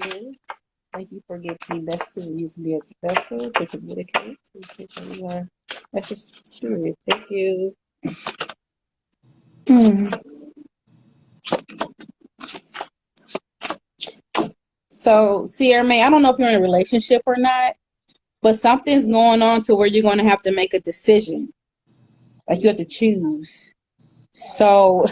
you. Thank you for giving me best to use me as a vessel to communicate. That's just spirit. Thank you. So, Sierra May, I don't know if you're in a relationship or not, but something's going on to where you're going to have to make a decision. Like you have to choose. So,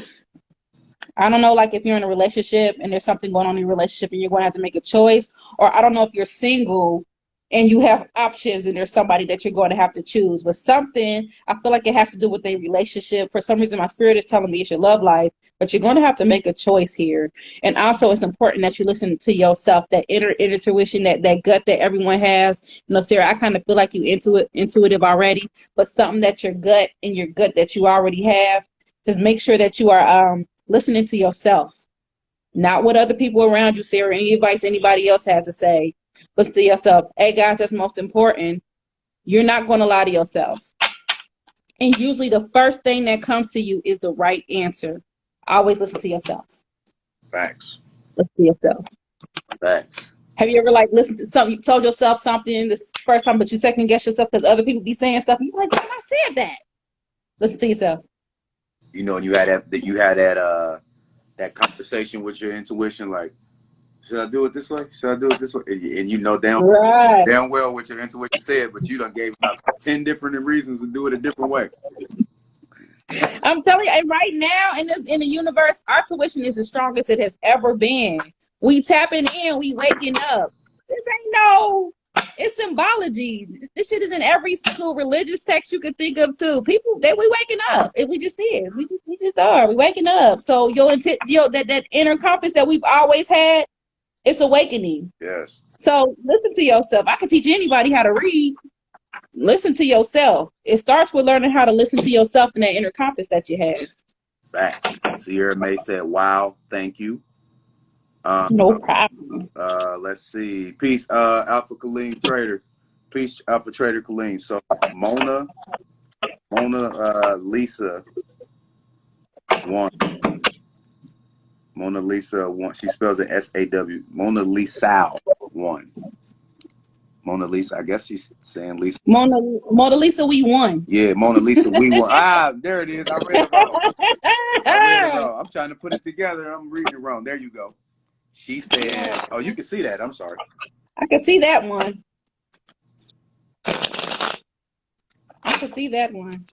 I don't know, like if you're in a relationship and there's something going on in your relationship and you're going to have to make a choice, or I don't know if you're single and you have options and there's somebody that you're going to have to choose. But something, I feel like it has to do with a relationship. For some reason, my spirit is telling me it's your love life, but you're going to have to make a choice here. And also, it's important that you listen to yourself, that inner intuition, that gut that everyone has. You know, Sarah, I kind of feel like you intuitive already, but something that your gut that you already have, just make sure that you are listening to yourself, not what other people around you say or any advice anybody else has to say. Listen to yourself. Hey, guys, that's most important. You're not going to lie to yourself. And usually the first thing that comes to you is the right answer. Always listen to yourself. Facts. Listen to yourself. Facts. Have you ever listened to something, you told yourself something this first time, but you second guess yourself because other people be saying stuff, and you're like, damn, I said that. Listen to yourself. You know, and you had that conversation with your intuition, like, should I do it this way? Should I do it this way? And you know damn well what your intuition said, but you done gave out 10 different reasons to do it a different way. I'm telling you, and right now in the universe, our tuition is the strongest it has ever been. We tapping in, we waking up. This ain't no, it's symbology. This shit is in every single religious text you could think of too. People, we waking up. We just is. We just are. We waking up. So that inner compass that we've always had, it's awakening. Yes. So listen to yourself. I can teach anybody how to read. Listen to yourself. It starts with learning how to listen to yourself and that inner compass that you have. Facts. Sierra May said, "Wow, thank you." No problem. Let's see. Peace, Alpha Kaleem Trader. Peace, Alpha Trader Kaleem. So Mona Lisa 1. Mona Lisa 1. She spells it SAW. Mona Lisa 1. Mona Lisa. I guess she's saying Lisa. Mona Lisa, we won. Yeah, Mona Lisa, we won. There it is. I read it wrong. I'm trying to put it together. I'm reading it wrong. There you go. She said, "Oh, you can see that. I'm sorry. I can see that one. I can see that one."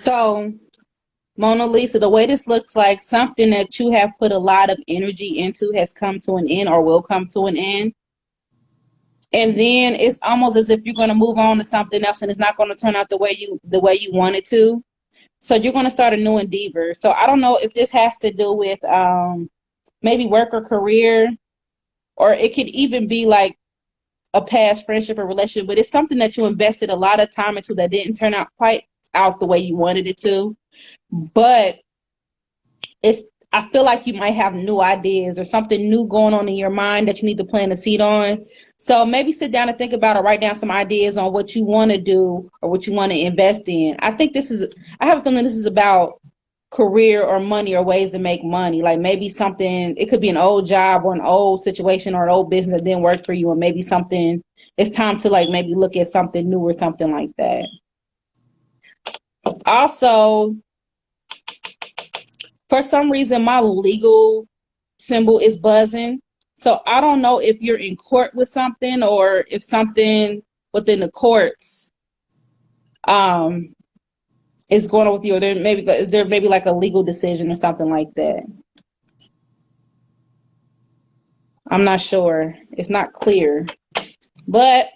So, Mona Lisa, the way this looks like something that you have put a lot of energy into has come to an end or will come to an end. And then it's almost as if you're going to move on to something else and it's not going to turn out the way you want it to. So you're going to start a new endeavor. So I don't know if this has to do with maybe work or career, or it could even be like a past friendship or relationship, but it's something that you invested a lot of time into that didn't turn out quite out the way you wanted it to. But I feel like you might have new ideas or something new going on in your mind that you need to plant a seed on. So maybe sit down and think about or write down some ideas on what you want to do or what you want to invest in. I have a feeling this is about career or money or ways to make money. Like maybe something, it could be an old job or an old situation or an old business that didn't work for you, and maybe something, it's time to like maybe look at something new or something like that. Also, for some reason, my legal symbol is buzzing. So I don't know if you're in court with something or if something within the courts is going on with you, or is there maybe like a legal decision or something like that? I'm not sure. It's not clear. But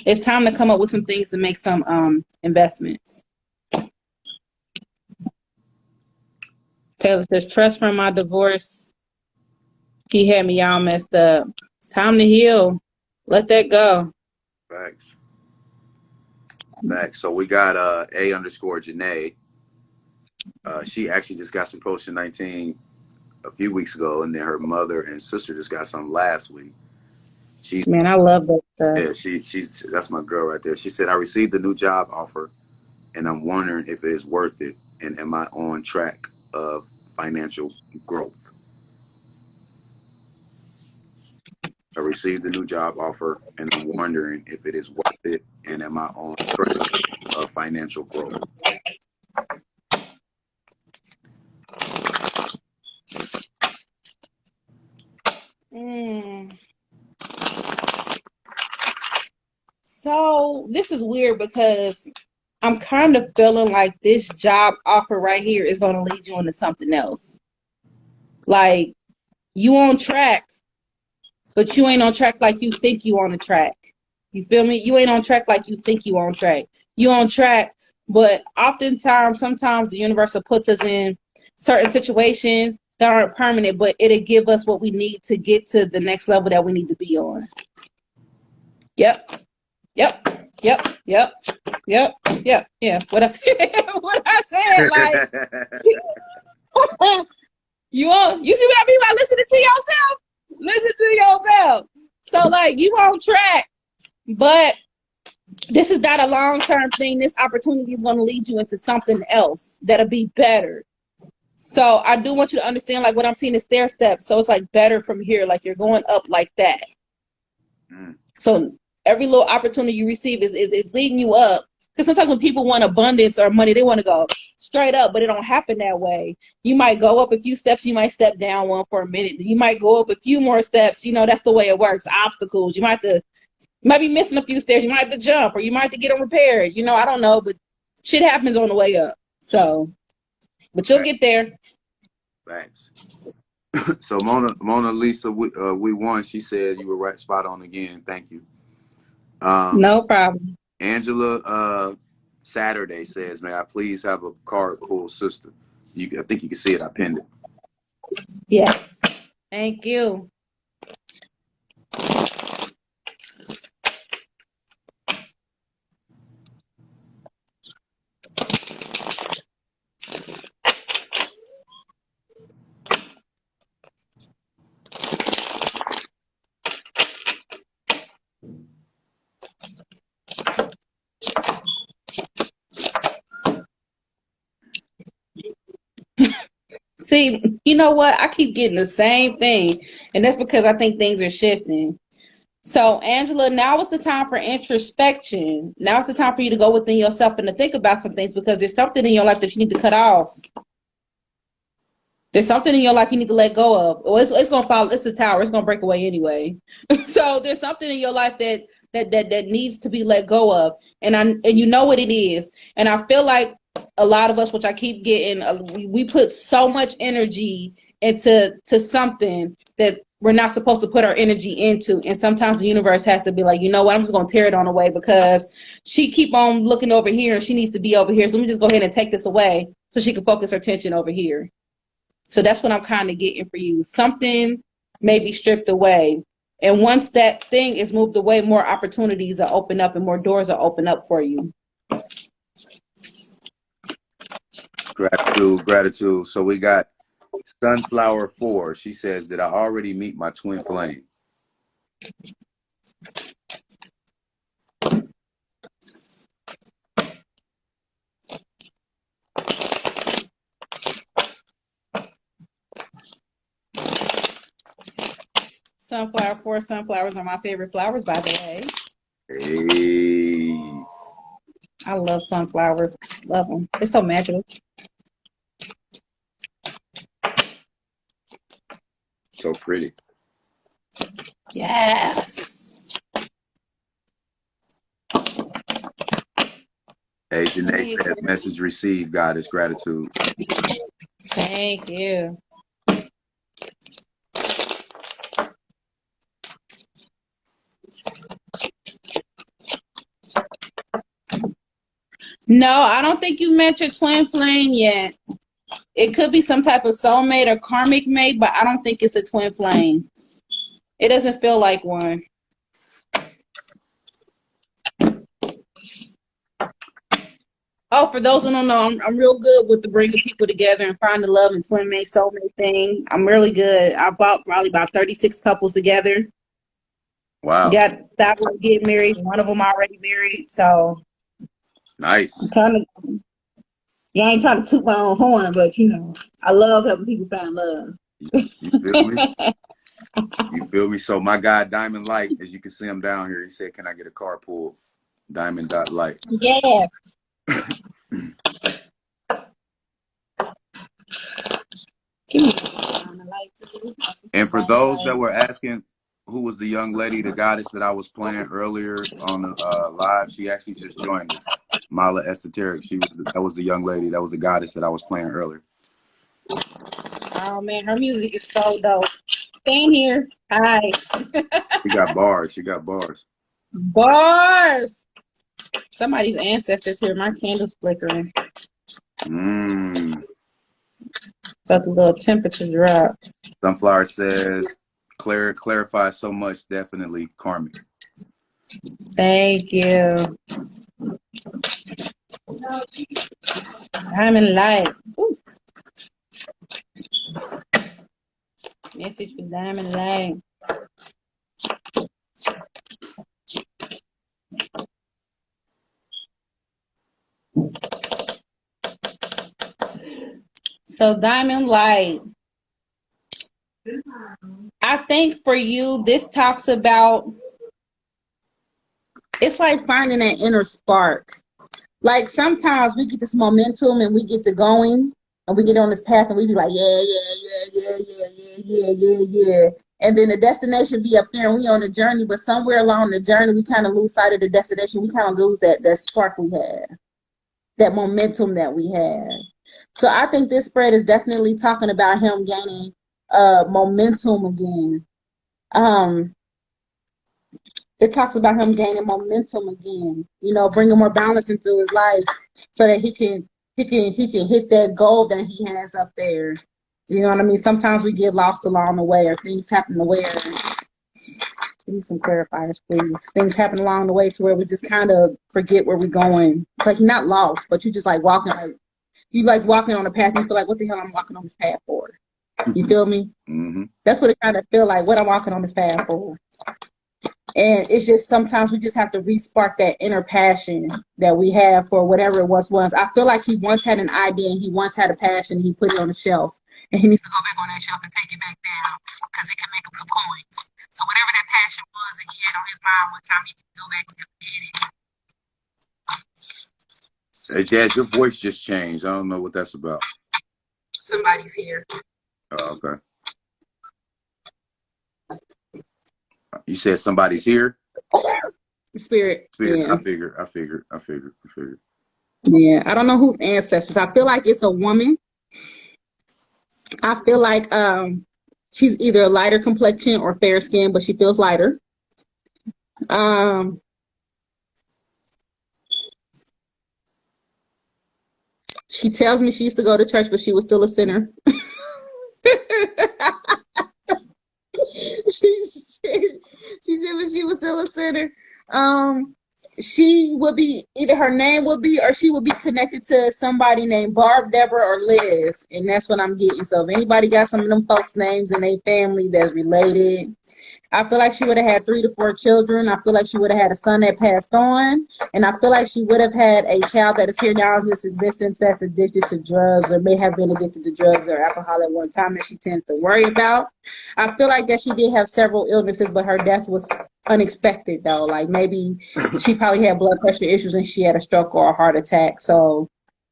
it's time to come up with some things to make some investments. Taylor says, trust from my divorce. He had me all messed up. It's time to heal. Let that go. Facts. So we got A_Janae. She actually just got some post-19 a few weeks ago, and then her mother and sister just got some last week. Man, I love that stuff. Yeah, that's my girl right there. She said, I received a new job offer, and I'm wondering if it is worth it, and am I on track of financial growth? I received a new job offer, and I'm wondering if it is worth it, and am I on track of financial growth? So this is weird because I'm kind of feeling like this job offer right here is going to lead you into something else. Like you on track, but you ain't on track like you think you on a track. You feel me? You ain't on track like you think you on track. You on track, but sometimes the universe puts us in certain situations that aren't permanent, but it'll give us what we need to get to the next level that we need to be on. Yep. Yeah. What I said, like you see what I mean by listening to yourself? Listen to yourself. So like you on track, but this is not a long-term thing. This opportunity is going to lead you into something else that'll be better. So I do want you to understand, like what I'm seeing is stair steps. So it's like better from here, like you're going up like that. So every little opportunity you receive is leading you up. Because sometimes when people want abundance or money, they want to go straight up, but it don't happen that way. You might go up a few steps, you might step down one for a minute. You might go up a few more steps. You know, that's the way it works. Obstacles. You might be missing a few stairs. You might have to jump, or you might have to get them repaired. You know, I don't know, but shit happens on the way up. So, but you'll get there. Thanks. So Mona Lisa, we won. She said you were right, spot on again. Thank you. No problem. Angela Saturday says, may I please have a card pull, sister? I think you can see it. I pinned it. Yes. Thank you. See, you know what? I keep getting the same thing, and that's because I think things are shifting. So, Angela, now is the time for introspection. Now is the time for you to go within yourself and to think about some things, because there's something in your life that you need to cut off. There's something in your life you need to let go of. Or it's gonna fall. It's a tower. It's gonna break away anyway. So there's something in your life that needs to be let go of, and you know what it is. And I feel like a lot of us, which I keep getting, we put so much energy into something that we're not supposed to put our energy into. And sometimes the universe has to be like, you know what, I'm just gonna tear it on away because she keep on looking over here and she needs to be over here. So let me just go ahead and take this away so she can focus her attention over here. So that's what I'm kind of getting for you. Something may be stripped away. And once that thing is moved away, more opportunities are open up and more doors are open up for you. Gratitude. So we got Sunflower 4. She says, did I already meet my twin flame? Sunflower 4. Sunflowers are my favorite flowers, by the way. Hey. I love sunflowers. I just love them. They're so magical. So pretty. Yes. Hey, Janae said, message received, Goddess. Gratitude. Thank you. No, I don't think you met your twin flame yet. It could be some type of soulmate or karmic mate, but I don't think it's a twin flame. It doesn't feel like one. Oh, for those who don't know, I'm real good with the bringing people together and finding love and twin mate, soulmate thing. I'm really good. I bought probably about 36 couples together. Wow. Got 5 of them get married. One of them already married. So nice. I'm kind of, yeah, I ain't trying to toot my own horn, but you know, I love helping people find love. You feel me? You feel me? So my guy Diamond Light, as you can see him down here, he said, "Can I get a carpool?" Diamond.light. Yeah. And for those that were asking who was the young lady, the goddess that I was playing earlier on the live, she actually just joined us. Mala Esoteric. That was the young lady. That was the goddess that I was playing earlier. Oh man, her music is so dope. Staying here. Hi. She got bars. She got bars. Bars. Somebody's ancestors here. My candle's flickering. So the little temperature drop. Sunflower says, clarify so much, definitely karmic. Thank you. Diamond Light. Ooh. Message for Diamond Light. So Diamond Light, I think for you, this talks about, it's like finding that inner spark. Like sometimes we get this momentum and we get to going and we get on this path and we be like, yeah. And then the destination be up there and we on the journey, but somewhere along the journey, we kind of lose sight of the destination. We kind of lose that spark we had, that momentum that we had. So I think this spread is definitely talking about him gaining momentum again. It talks about him gaining momentum again, you know, bringing more balance into his life so that he can hit that goal that he has up there. You know what I mean? Sometimes we get lost along the way, or things happen to where, give me some clarifiers, please. Things happen along the way to where we just kind of forget where we're going. It's like you're not lost, but you just like walking, like you like walking on a path and you feel like, what the hell I'm walking on this path for? You feel me? Mm-hmm. That's what it kind of feel like, what I'm walking on this path for. And it's just sometimes we just have to re-spark that inner passion that we have for whatever it once was. I feel like he once had an idea and he once had a passion and he put it on the shelf. And he needs to go back on that shelf and take it back down because it can make him some coins. So whatever that passion was that he had on his mind one time, he can go back and get it. Hey, Jazz, your voice just changed. I don't know what that's about. Somebody's here. Oh, okay. You said somebody's here? Spirit. Spirit. Yeah. I figured. Yeah. I don't know whose ancestors. I feel like it's a woman. I feel like she's either a lighter complexion or fair skin, but she feels lighter. She tells me she used to go to church, but she was still a sinner. She said when she was still a sinner. She would be either her name would be or she would be connected to somebody named Barb, Deborah, or Liz, and that's what I'm getting. So if anybody got some of them folks' names in their family that's related, I feel like she would have had 3 to 4 children. I feel like she would have had a son that passed on. And I feel like she would have had a child that is here now in this existence that's addicted to drugs or may have been addicted to drugs or alcohol at one time that she tends to worry about. I feel like that she did have several illnesses, but her death was unexpected, though. Like maybe she probably had blood pressure issues and she had a stroke or a heart attack. So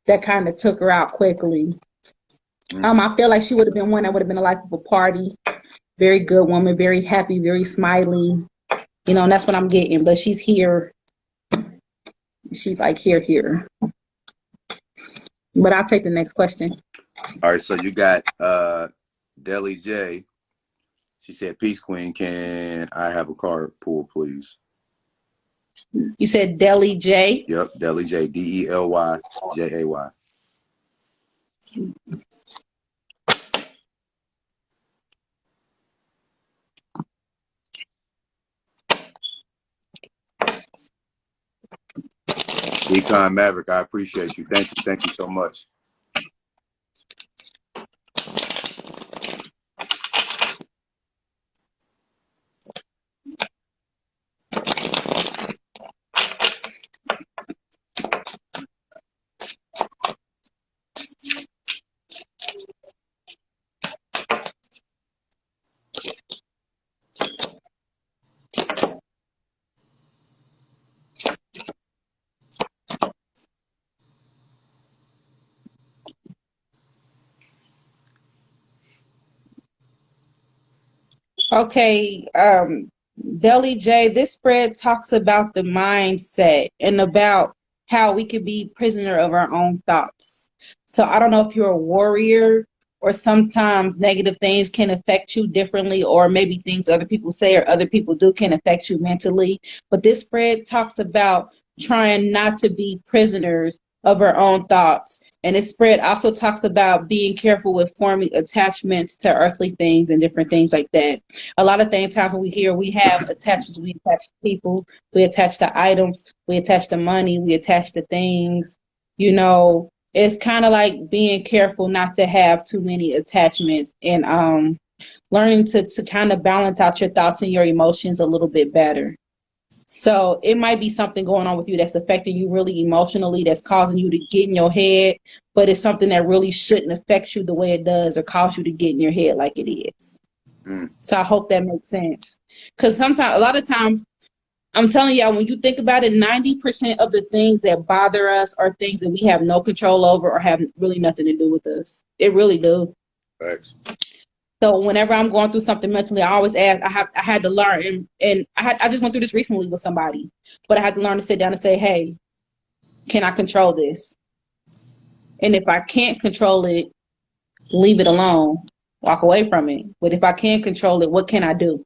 that kind of took her out quickly. I feel like she would have been one that would have been a life of a party. Very good woman, very happy, very smiley. You know, and that's what I'm getting. But she's here. She's like here. But I'll take the next question. All right, so you got Deli J. She said, "Peace, Queen. Can I have a card pull, please?" You said Deli J? Yep, Deli J. DelyJay. Econ Maverick, I appreciate you. Thank you so much. Okay, Deli J, this spread talks about the mindset and about how we could be prisoner of our own thoughts. So I don't know if you're a warrior or sometimes negative things can affect you differently, or maybe things other people say or other people do can affect you mentally. But this spread talks about trying not to be prisoners of our own thoughts. And this spread also talks about being careful with forming attachments to earthly things and different things like that. A lot of times when we have attachments, we attach to people, we attach to items, we attach to money, we attach to things. You know, it's kind of like being careful not to have too many attachments and learning to kind of balance out your thoughts and your emotions a little bit better. So it might be something going on with you that's affecting you really emotionally, that's causing you to get in your head, but it's something that really shouldn't affect you the way it does or cause you to get in your head like it is. So I hope that makes sense. Because sometimes, a lot of times, I'm telling y'all, when you think about it, 90% of the things that bother us are things that we have no control over or have really nothing to do with us. It really do. Thanks. So whenever I'm going through something mentally, I always ask. I had to learn, and I just went through this recently with somebody, but I had to learn to sit down and say, "Hey, can I control this? And if I can't control it, leave it alone, walk away from it. But if I can control it, what can I do?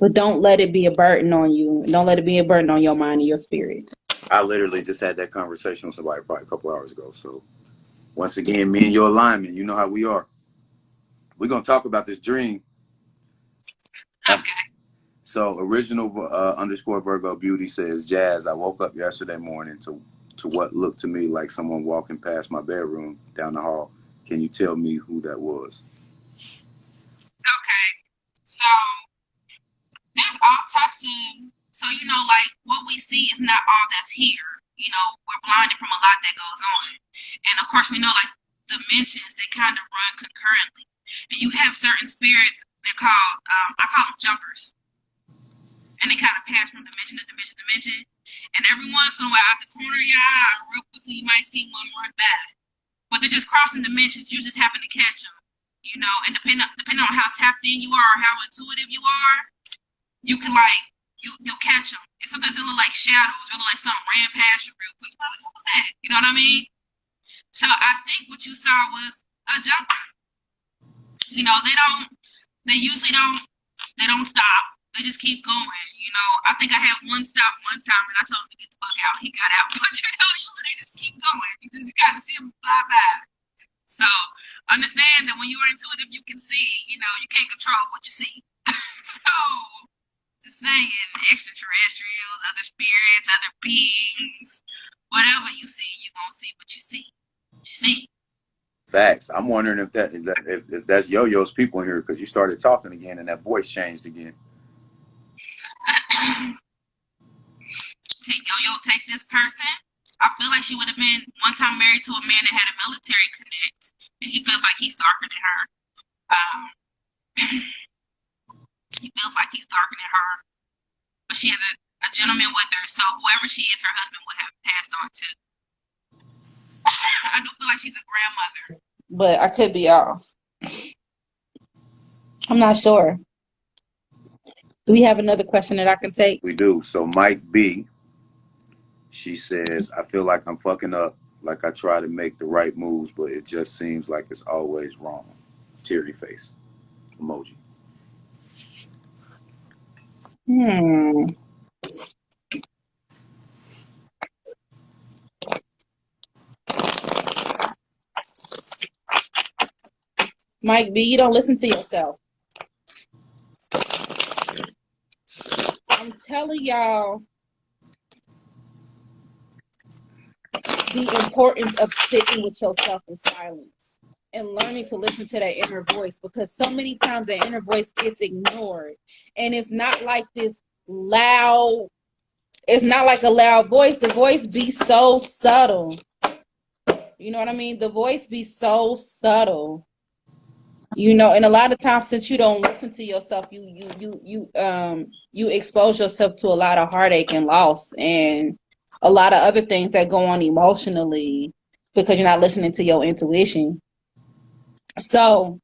But don't let it be a burden on you. Don't let it be a burden on your mind and your spirit." I literally just had that conversation with somebody probably a couple hours ago. So once again, me and your alignment, you know how we are. We're going to talk about this dream. Okay. So original _ Virgo Beauty says, "Jazz, I woke up yesterday morning to what looked to me like someone walking past my bedroom down the hall. Can you tell me who that was?" Okay. So there's all types of, so you know, like what we see is not all that's here. You know, we're blinded from a lot that goes on. And of course we know like dimensions, they kind of run concurrently. And you have certain spirits, they're called, I call them jumpers. And they kind of pass from dimension to dimension to dimension. And every once in a while, out the corner of your eye, real quickly, you might see one run by. But they're just crossing dimensions. You just happen to catch them. you know, and depending on how tapped in you are or how intuitive you are, you can like you'll catch them. And sometimes it look like shadows, or look like something ran past you real quick. Like, what was that? You know what I mean? So I think what you saw was a jumper. You know, they usually don't stop. They just keep going. You know, I think I had one stop one time, and I told him to get the fuck out. He got out, but you know, they just keep going. You just got to see them fly by. So understand that when you are intuitive, you can see. You know, you can't control what you see. So just saying, extraterrestrials, other spirits, other beings, whatever you see, you're gonna see what you see. You see. Facts. I'm wondering if that's Yo-Yo's people in here, because you started talking again and that voice changed again. Can Yo-Yo take this person? I feel like she would have been one time married to a man that had a military connect, and he feels like he's darker than her. He feels like he's darker than her, but she has a gentleman with her, so whoever she is, her husband would have passed on to. I do feel like she's a grandmother, but I could be off. I'm not sure. Do we have another question that I can take? We do. So Mike B, she says, I feel like I'm fucking up, like I try to make the right moves, but it just seems like it's always wrong. Teary face emoji. Mike B, you don't listen to yourself. I'm telling y'all the importance of sitting with yourself in silence and learning to listen to that inner voice, because so many times that inner voice gets ignored. And it's not like this loud, it's not like a loud voice. The voice be so subtle. You know what I mean? The voice be so subtle. You know, and a lot of times, since you don't listen to yourself, you expose yourself to a lot of heartache and loss and a lot of other things that go on emotionally because you're not listening to your intuition. So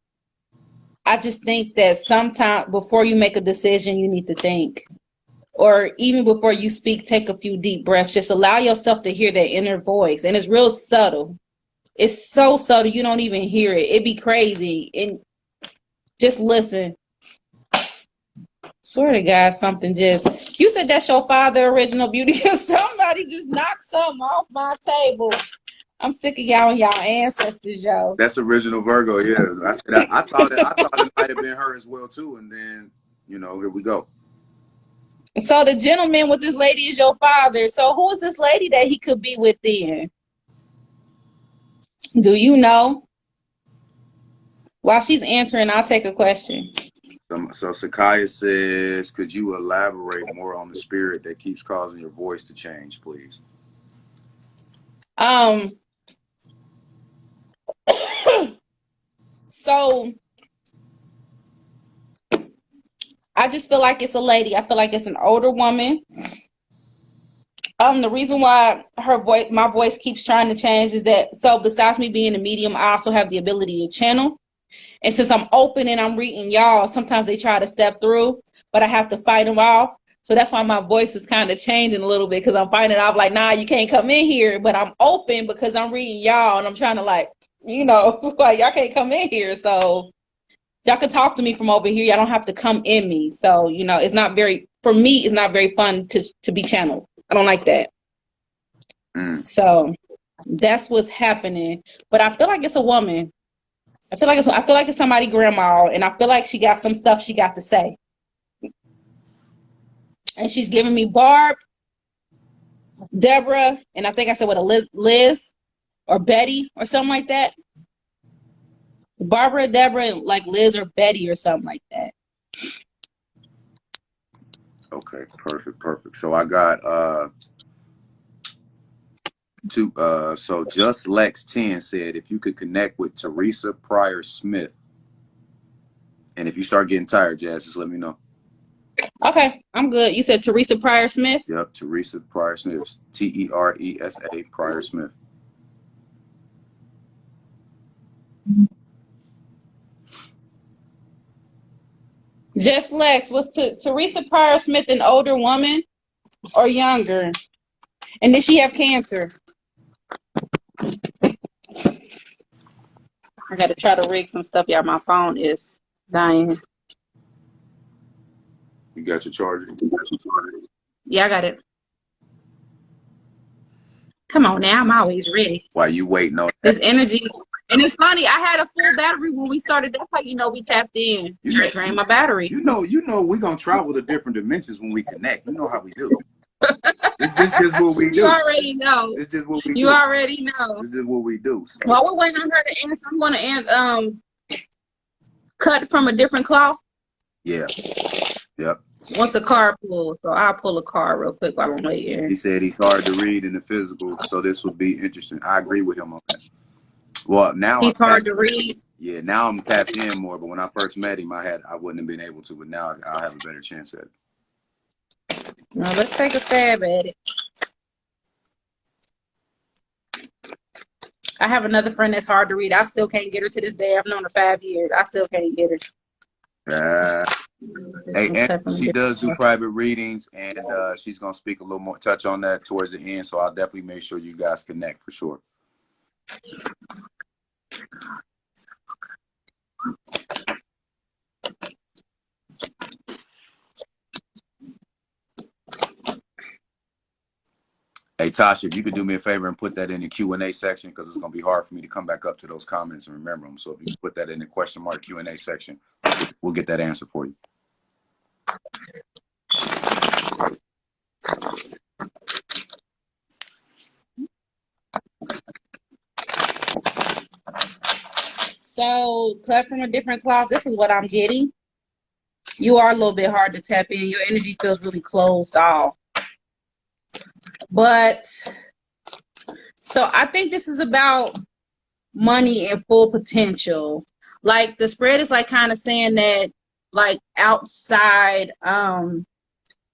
I just think that sometimes before you make a decision, you need to think, or even before you speak, take a few deep breaths. Just allow yourself to hear that inner voice. And it's real subtle. It's so subtle, you don't even hear it. It'd be crazy. And just listen. Swear to God, something just... You said that's your father, Original Beauty. Somebody just knocked something off my table. I'm sick of y'all and y'all ancestors, y'all. That's Original Virgo, yeah. I said I thought it might have been her as well too, and then, you know, here we go. So the gentleman with this lady is your father. So who is this lady that he could be with then? Do you know? While she's answering, I'll take a question. So Sakaya says, could you elaborate more on the spirit that keeps causing your voice to change, please? So I just feel like it's a lady. I feel like it's an older woman. The reason why my voice keeps trying to change is that, so besides me being a medium, I also have the ability to channel. And since I'm open and I'm reading y'all, sometimes they try to step through, but I have to fight them off. So that's why my voice is kind of changing a little bit, because I'm fighting it off like, nah, you can't come in here. But I'm open because I'm reading y'all and I'm trying to, like, you know, like, y'all can't come in here. So y'all can talk to me from over here. Y'all don't have to come in me. So, you know, it's not very, for me, it's not very fun to be channeled. I don't like that. So that's what's happening. But I feel like it's a woman. I feel like it's somebody grandma, and I feel like she got some stuff she got to say. And she's giving me Barb, Deborah, and I think I said what, a Liz or Betty or something like that. Barbara, Deborah, and like Liz or Betty or something like that. Okay, perfect. So I got two. So Just Lex 10 said, if you could connect with Teresa Pryor Smith, and if you start getting tired, Jazz, just let me know. Okay, I'm good. You said Teresa Pryor Smith? Yep, Teresa Pryor Smith. Teresa Pryor Smith. Just Lex, was Teresa Pryor Smith an older woman or younger? And did she have cancer? I got to try to rig some stuff. Yeah, my phone is dying. You got your charger? Yeah, I got it. Come on now, I'm always ready. While you waiting on This energy. And it's funny, I had a full battery when we started. That's how you know we tapped in. You Just drained my battery. You know we're gonna travel to different dimensions when we connect. You know how we do. This is what we do. You already know. It's just what we You do. already know. This is what we do. So. While we're waiting on her to answer, I'm gonna cut from a different cloth. Yeah. Yep. Once a card pulls, so I'll pull a card real quick while I'm waiting. He said he's hard to read in the physical, so this will be interesting. I agree with him on that. Well, now He's hard to read. Yeah, now I'm tapped in more, but when I first met him, I wouldn't have been able to, but now I'll have a better chance at it. Now let's take a stab at it. I have another friend that's hard to read. I still can't get her to this day. I've known her 5 years. I still can't get her. Hey, and she does do private readings, and she's gonna speak a little more, touch on that towards the end. So I'll definitely make sure you guys connect for sure. Hey Tasha, if you could do me a favor and put that in the Q&A section, because it's gonna be hard for me to come back up to those comments and remember them. So if you can put that in the question mark Q&A section, we'll get that answer for you. So, cut from a different cloth. This is what I'm getting. You are a little bit hard to tap in. Your energy feels really closed off. But, so I think this is about money and full potential. Like, the spread is like kind of saying that, like, outside,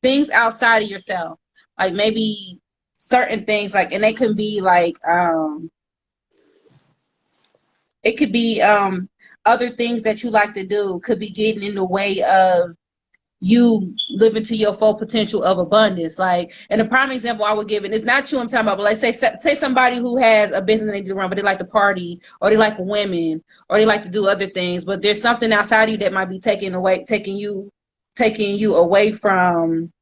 things outside of yourself. Like, maybe certain things, like, and they can be like, it could be other things that you like to do could be getting in the way of you living to your full potential of abundance. Like, and a prime example I would give, and it's not you I'm talking about, but like say somebody who has a business they do run, but they like to party, or they like women, or they like to do other things, but there's something outside you that might be taking you away from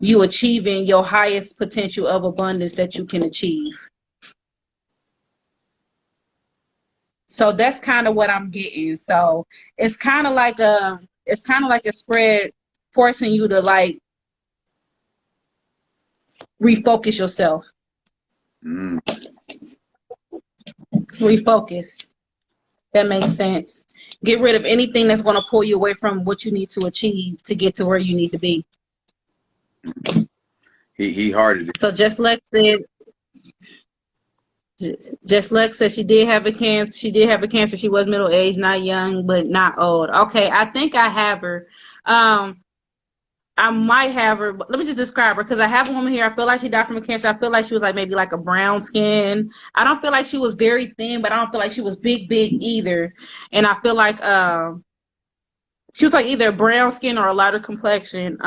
you achieving your highest potential of abundance that you can achieve. So that's kind of what I'm getting. So it's kind of like a spread forcing you to like refocus yourself. Refocus. That makes sense. Get rid of anything that's going to pull you away from what you need to achieve to get to where you need to be. He hearted it. So Just Lex said she did have a cancer. She did have a cancer. She was middle aged, not young, but not old. Okay, I think I have her. I might have her. But let me just describe her, because I have a woman here. I feel like she died from a cancer. I feel like she was like maybe like a brown skin. I don't feel like she was very thin, but I don't feel like she was big either. And I feel like she was like either a brown skin or a lighter complexion.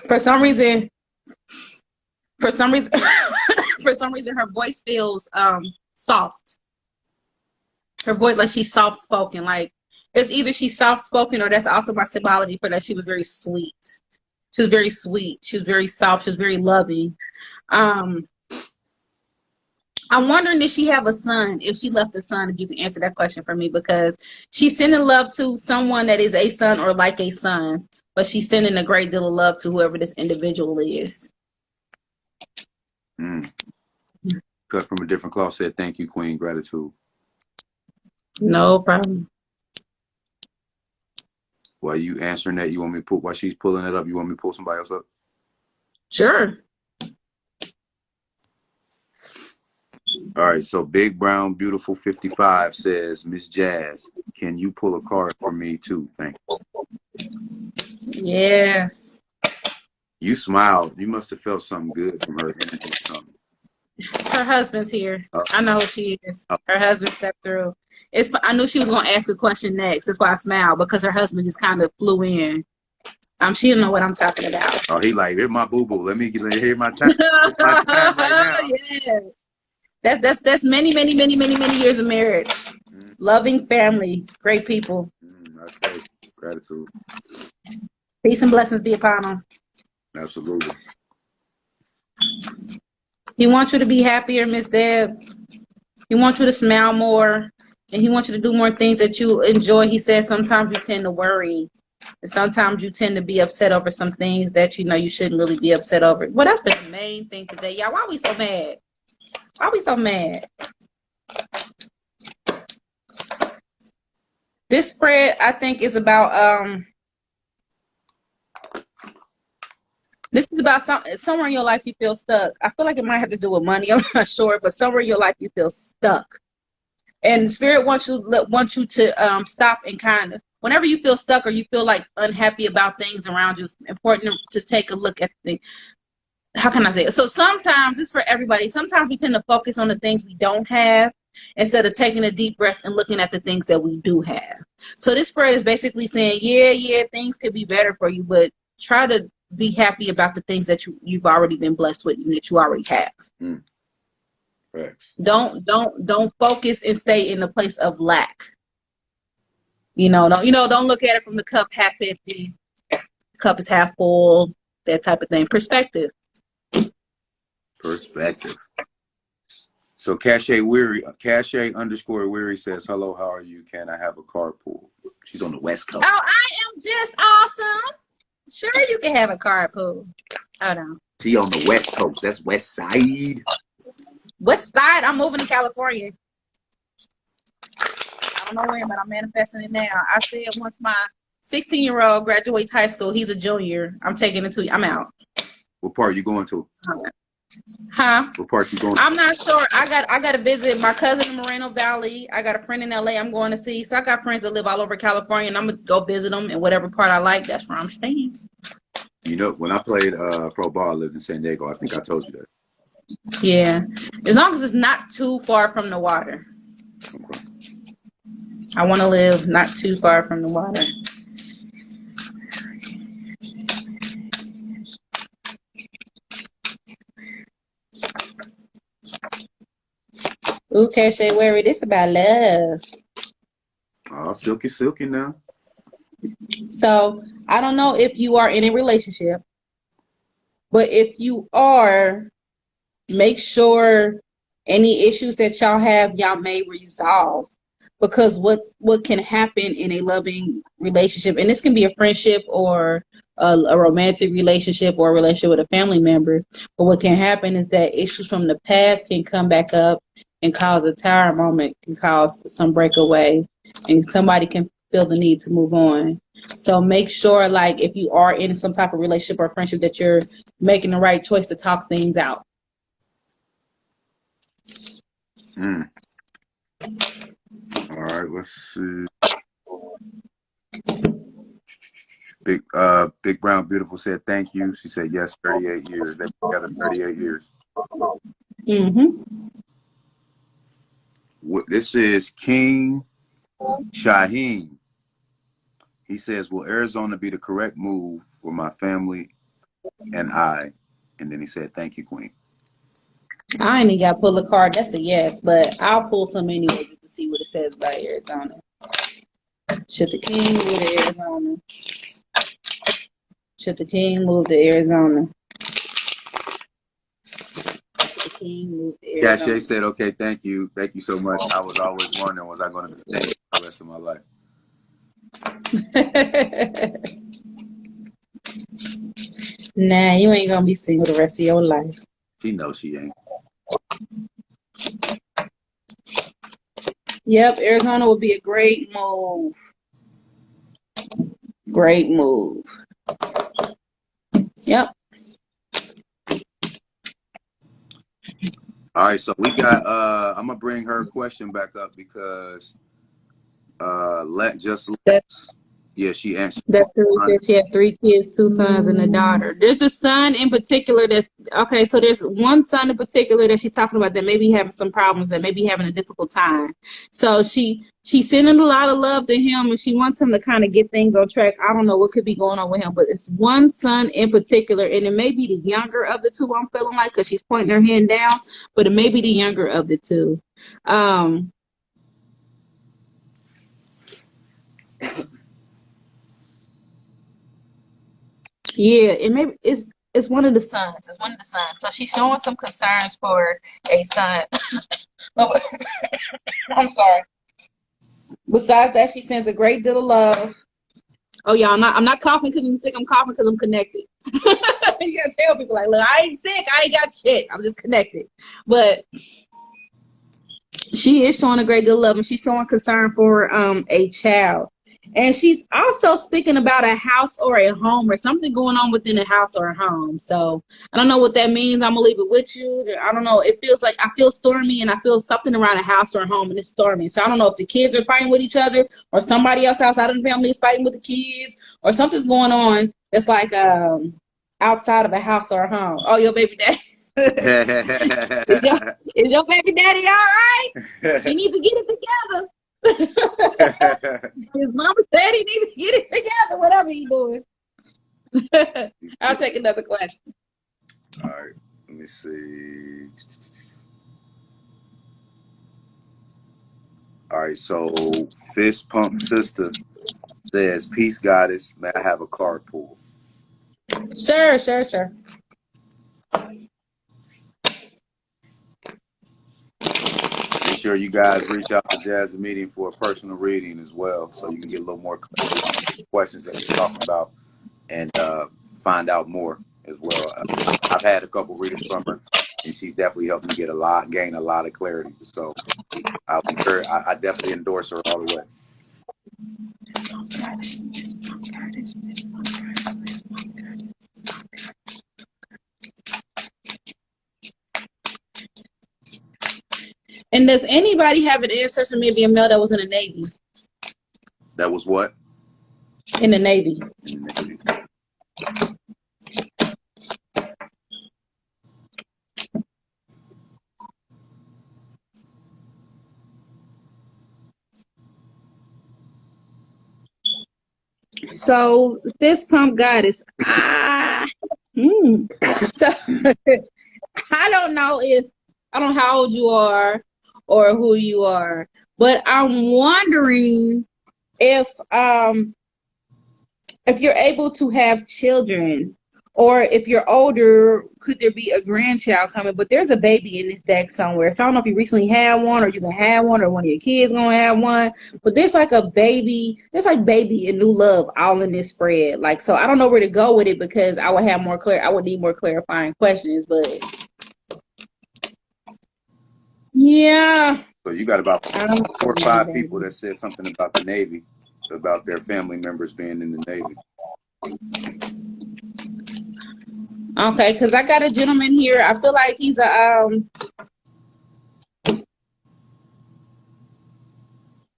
For some reason, her voice feels soft. Her voice, like she's soft spoken. Like it's either she's soft spoken, or that's also my symbology for that. She was very sweet. She was very sweet. She was very soft. She was very loving. I'm wondering if she have a son. If she left a son, if you can answer that question for me, because she's sending love to someone that is a son or like a son, but she's sending a great deal of love to whoever this individual is. Cut from a different cloth said, "Thank you, Queen. Gratitude." No problem. While you answering that, you want me to while she's pulling it up, you want me to pull somebody else up? Sure. All right. So Big Brown Beautiful 55 says, "Miss Jazz, can you pull a card for me too? Thank you." Yes. You smiled. You must have felt something good from her. Her husband's here. I know who she is. Her husband stepped through. I knew she was gonna ask a question next. That's why I smiled, because her husband just kind of flew in. She didn't know what I'm talking about. Oh, he like, here's my boo boo. Let me hear my time. It's my time right now. Yeah. That's many years of marriage. Loving family, great people. I say gratitude. Peace and blessings be upon them. Absolutely. He wants you to be happier, Miss Deb. He wants you to smile more, and he wants you to do more things that you enjoy. He says sometimes you tend to worry, and sometimes you tend to be upset over some things that you know you shouldn't really be upset over. Well, that's been the main thing today, y'all. Why are we so mad? Why are we so mad? This spread, I think, is about this is about somewhere in your life you feel stuck. I feel like it might have to do with money. I'm not sure, but somewhere in your life you feel stuck. And Spirit wants you to stop and kind of, whenever you feel stuck or you feel like unhappy about things around you, it's important to take a look at the, how can I say it? So sometimes, it's for everybody, sometimes we tend to focus on the things we don't have instead of taking a deep breath and looking at the things that we do have. So this spread is basically saying, yeah, things could be better for you, but try to be happy about the things that you've already been blessed with and that you already have. Facts. Don't focus and stay in the place of lack. Don't look at it from the cup half empty, cup is half full, that type of thing. Perspective. So Cache_Weary says, hello, how are you? Can I have a carpool? She's on the West Coast. Oh, I am just awesome. Sure, you can have a carpool. Hold on. She on the West Coast. That's West Side. West Side? I'm moving to California. I don't know when, but I'm manifesting it now. I said once my 16-year-old graduates high school, he's a junior, I'm out. What part are you going to? Huh? What part you going to? I'm not sure. I got to visit my cousin in Moreno Valley. I got a friend in LA I'm going to see. So I got friends that live all over California, and I'm going to go visit them, and whatever part I like, that's where I'm staying. You know, when I played pro ball, I lived in San Diego. I think I told you that. Yeah. As long as it's not too far from the water. Okay. I want to live not too far from the water. Ooh, Cache_Weary, this about love. Oh, silky now. So I don't know if you are in a relationship, but if you are, make sure any issues that y'all have, y'all may resolve. Because what can happen in a loving relationship, and this can be a friendship or a romantic relationship or a relationship with a family member, but what can happen is that issues from the past can come back up and cause a tire moment, can cause some breakaway, and somebody can feel the need to move on. So make sure, like, if you are in some type of relationship or friendship, that you're making the right choice to talk things out. All right, let's see. Big Brown Beautiful said thank you. She said yes, 38 years. They've been together 38 years. This is King Shaheen. He says, will Arizona be the correct move for my family and I? And then he said, thank you, Queen. I ain't even got to pull a card. That's a yes, but I'll pull some anyway just to see what it says about Arizona. Should the king move to Arizona? Should the king move to Arizona? Should the king move to Arizona? Cache said, okay, thank you. Thank you so much. I was always wondering, was I going to be thanked for the rest of my life? Nah, you ain't going to be single the rest of your life. She knows she ain't. Yep, Arizona would be a great move. Great move. Yep. All right, so we got I'm gonna bring her question back up because Yeah, she answered. That's true. She said she has 3 kids, 2 sons and a daughter. There's a son in particular that's okay. So there's one son in particular that she's talking about that may be having some problems, that may be having a difficult time. So she's sending a lot of love to him, and she wants him to kind of get things on track. I don't know what could be going on with him, but it's one son in particular, and it may be the younger of the two. I'm feeling like, because she's pointing her hand down, but it may be the younger of the two. Yeah, it may it's one of the sons. It's one of the sons. So she's showing some concerns for a son. Oh, I'm sorry. Besides that, she sends a great deal of love. Oh yeah, I'm not coughing because I'm sick. I'm coughing because I'm connected. You gotta tell people like, look, I ain't sick. I ain't got shit. I'm just connected. But she is showing a great deal of love, and she's showing concern for a child. And she's also speaking about a house or a home, or something going on within a house or a home. So I don't know what that means. I'm gonna leave it with you. I don't know. It feels like I feel stormy, and I feel something around a house or a home, and it's stormy. So I don't know if the kids are fighting with each other, or somebody else outside of the family is fighting with the kids, or something's going on that's like outside of a house or a home. Oh, your baby daddy. Is your baby daddy all right? He needs to get it together. His mama said he needs to get it together, whatever he's doing. I'll take another question. All right, let me see. All right, so Fist Pump Sister says, "Peace, goddess. May I have a card pull?" Sure. Make sure you guys reach out to Jazz Meeting for a personal reading as well, so you can get a little more clarity on the questions that we're talking about and find out more as well. I've had a couple readers from her, and she's definitely helped me gain a lot of clarity. So I definitely endorse her all the way. And does anybody have an ancestor, maybe a male that was in the Navy? That was what? In the Navy. In the Navy. So Fist Pump Goddess. So I don't know how old you are or who you are, but I'm wondering if you're able to have children, or if you're older, could there be a grandchild coming? But there's a baby in this deck somewhere. So I don't know if you recently had one, or you can have one, or one of your kids gonna have one. But there's like a baby, there's like baby and new love all in this spread. Like, so I don't know where to go with it, because I would need more clarifying questions. But yeah. So you got about 4 or 5 people that said something about the Navy, about their family members being in the Navy. Okay, because I got a gentleman here. I feel like he's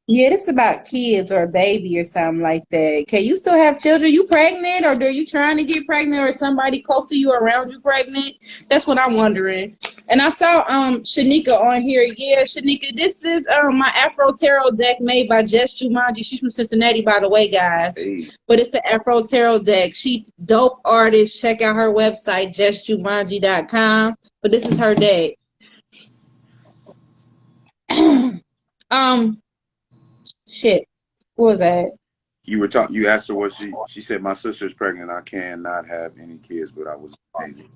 this is about kids or a baby or something like that. Can you still have children? You pregnant, or are you trying to get pregnant, or somebody close to you around you pregnant? That's what I'm wondering. And I saw Shanika on here. Yeah, Shanika, this is my Afro Tarot deck made by Jess Jumanji. She's from Cincinnati, by the way, guys. Hey. But it's the Afro Tarot deck. She dope artist. Check out her website, jessjumanji.com. But this is her deck. Shit. What was that? You asked her what she said. My sister's pregnant. I cannot have any kids, but I was pregnant.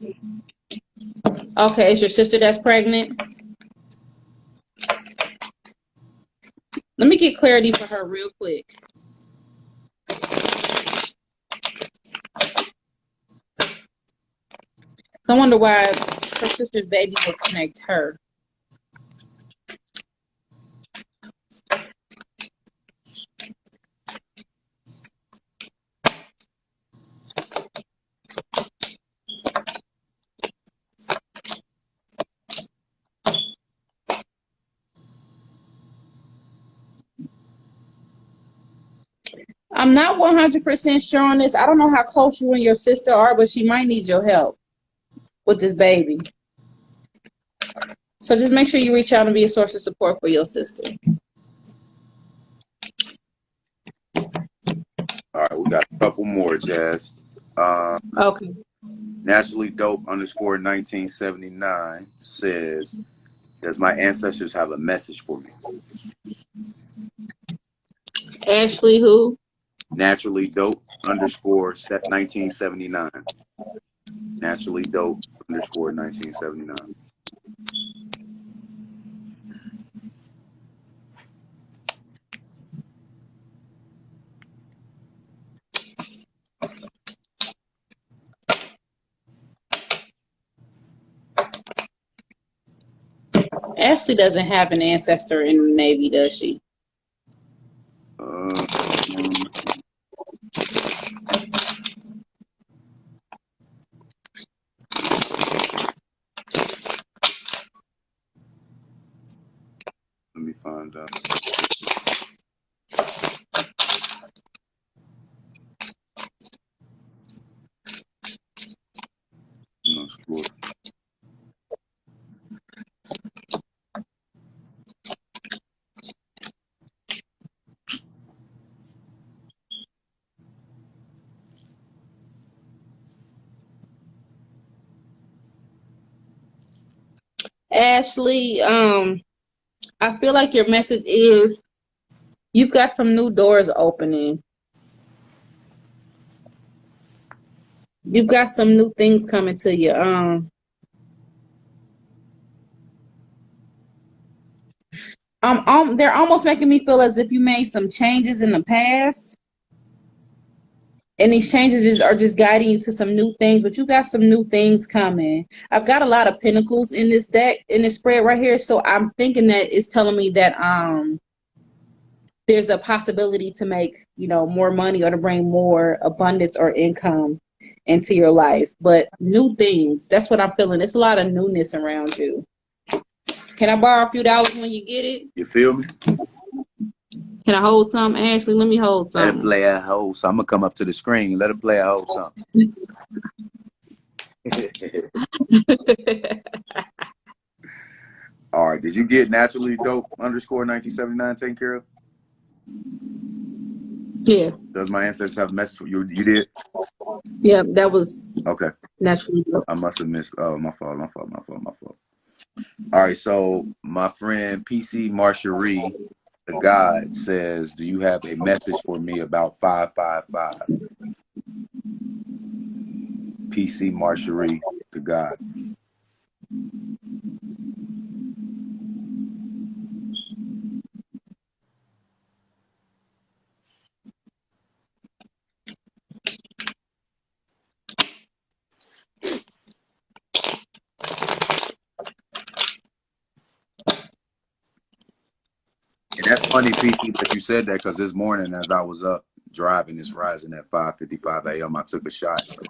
Okay, it's your sister that's pregnant. Let me get clarity for her real quick. So I wonder why her sister's baby will connect her. I'm not 100% sure on this. I don't know how close you and your sister are, but she might need your help with this baby. So just make sure you reach out and be a source of support for your sister. All right, we got a couple more, Jazz. Okay. Naturally Dope _ 1979 says, does my ancestors have a message for me? Ashley who? Naturally Dope _ 1979. Naturally Dope _ 1979. Ashley doesn't have an ancestor in the Navy, does she? Let me find out. No, school. Ashley, I feel like your message is you've got some new doors opening. You've got some new things coming to you. They're almost making me feel as if you made some changes in the past, and these changes are just guiding you to some new things. But you got some new things coming. I've got a lot of pentacles in this deck, in this spread right here, so I'm thinking that it's telling me that there's a possibility to make, more money or to bring more abundance or income into your life. But new things, that's what I'm feeling. It's a lot of newness around you. Can I borrow a few dollars when you get it? You feel me? Can I hold some, Ashley? Let me hold some. Let it play a hold. So I'm gonna come up to the screen. Let it play a hold something. All right. Did you get Naturally Dope _ 1979 taken care of? Yeah. Does my ancestors have a message for you? You did? Yeah, that was okay. Naturally Dope. I must have missed. Oh, my fault. All right. So my friend PC Marcherie, the God, says, do you have a message for me about 555? PC Marcherie, the God. And that's funny, PC, that you said that, because this morning as I was up driving this rising at 5:55 a.m., I took a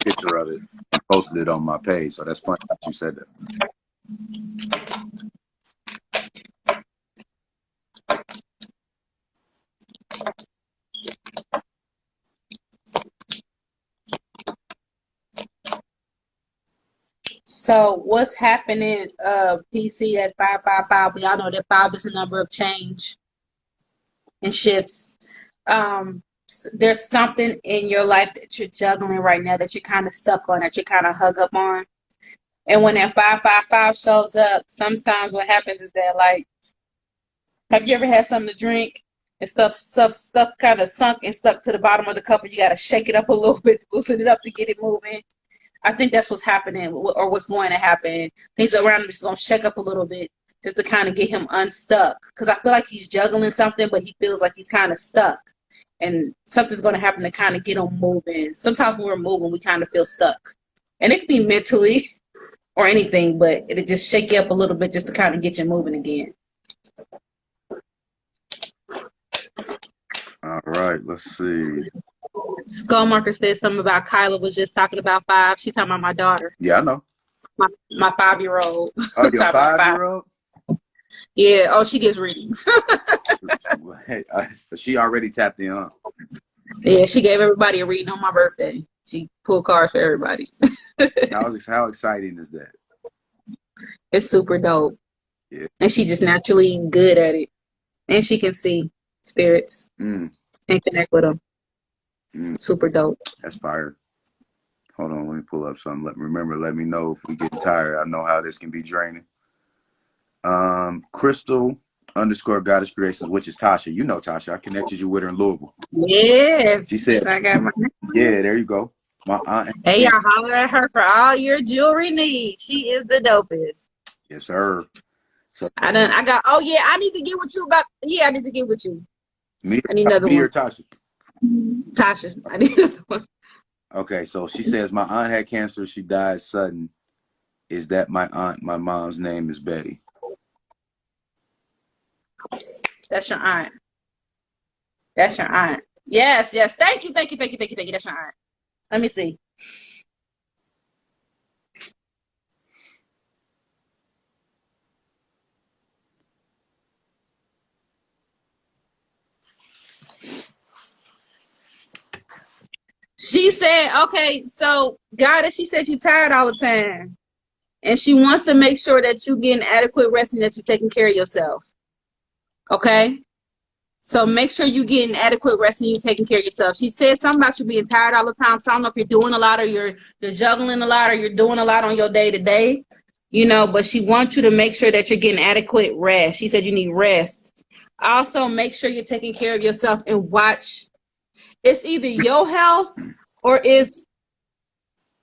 picture of it, and posted it on my page. So that's funny that you said that. So what's happening, PC, at 555? We all know that 5 is the number of change and shifts. There's something in your life that you're juggling right now that you're kind of stuck on, that you're kind of hung up on. And when that 555 shows up, sometimes what happens is that, like, have you ever had something to drink and stuff kind of sunk and stuck to the bottom of the cup, and you got to shake it up a little bit, loosen it up to get it moving? I think that's what's happening, or what's going to happen. Things around him just going to shake up a little bit just to kind of get him unstuck. Because I feel like he's juggling something, but he feels like he's kind of stuck. And something's going to happen to kind of get him moving. Sometimes when we're moving, we kind of feel stuck. And it could be mentally or anything, but it'll just shake you up a little bit just to kind of get you moving again. All right, let's see. Skull Marker says something about Kyla was just talking about 5. She's talking about my daughter. Yeah, I know. My 5-year-old. Oh, your 5-year-old? Yeah. Oh, she gets readings. She already tapped in, huh? Yeah, she gave everybody a reading on my birthday. She pulled cards for everybody. How exciting is that? It's super dope. Yeah. And she just naturally good at it. And she can see spirits Mm, and connect with them. mm, Super dope. that's fire. Hold on, let me pull up something. Let me know if we get tired. I know how this can be draining. Crystal _ Goddess Creations, which is Tasha. You know Tasha. I connected you with her in Louisville. Yes. She said, I got my yeah, there you go. My aunt. Hey, y'all holler at her for all your jewelry needs. She is the dopest. Yes, sir. So I need to get with you I need to get with you. me I need another or one. Tasha? Tasha. I need another one. Okay, so she says my aunt had cancer. She died sudden. Is that my aunt? My mom's name is Betty. That's your aunt. That's your aunt. Yes. Thank you. That's your aunt. Let me see. She said, okay, so Goddess, she said you're tired all the time. And she wants to make sure that you're getting adequate rest and that you're taking care of yourself. Okay? So make sure you're getting adequate rest and you're taking care of yourself. She said something about you being tired all the time. So I don't know if you're doing a lot or you're juggling a lot or you're doing a lot on your day to day, but she wants you to make sure that you're getting adequate rest. She said you need rest. Also, make sure you're taking care of yourself and watch. It's either your health or it's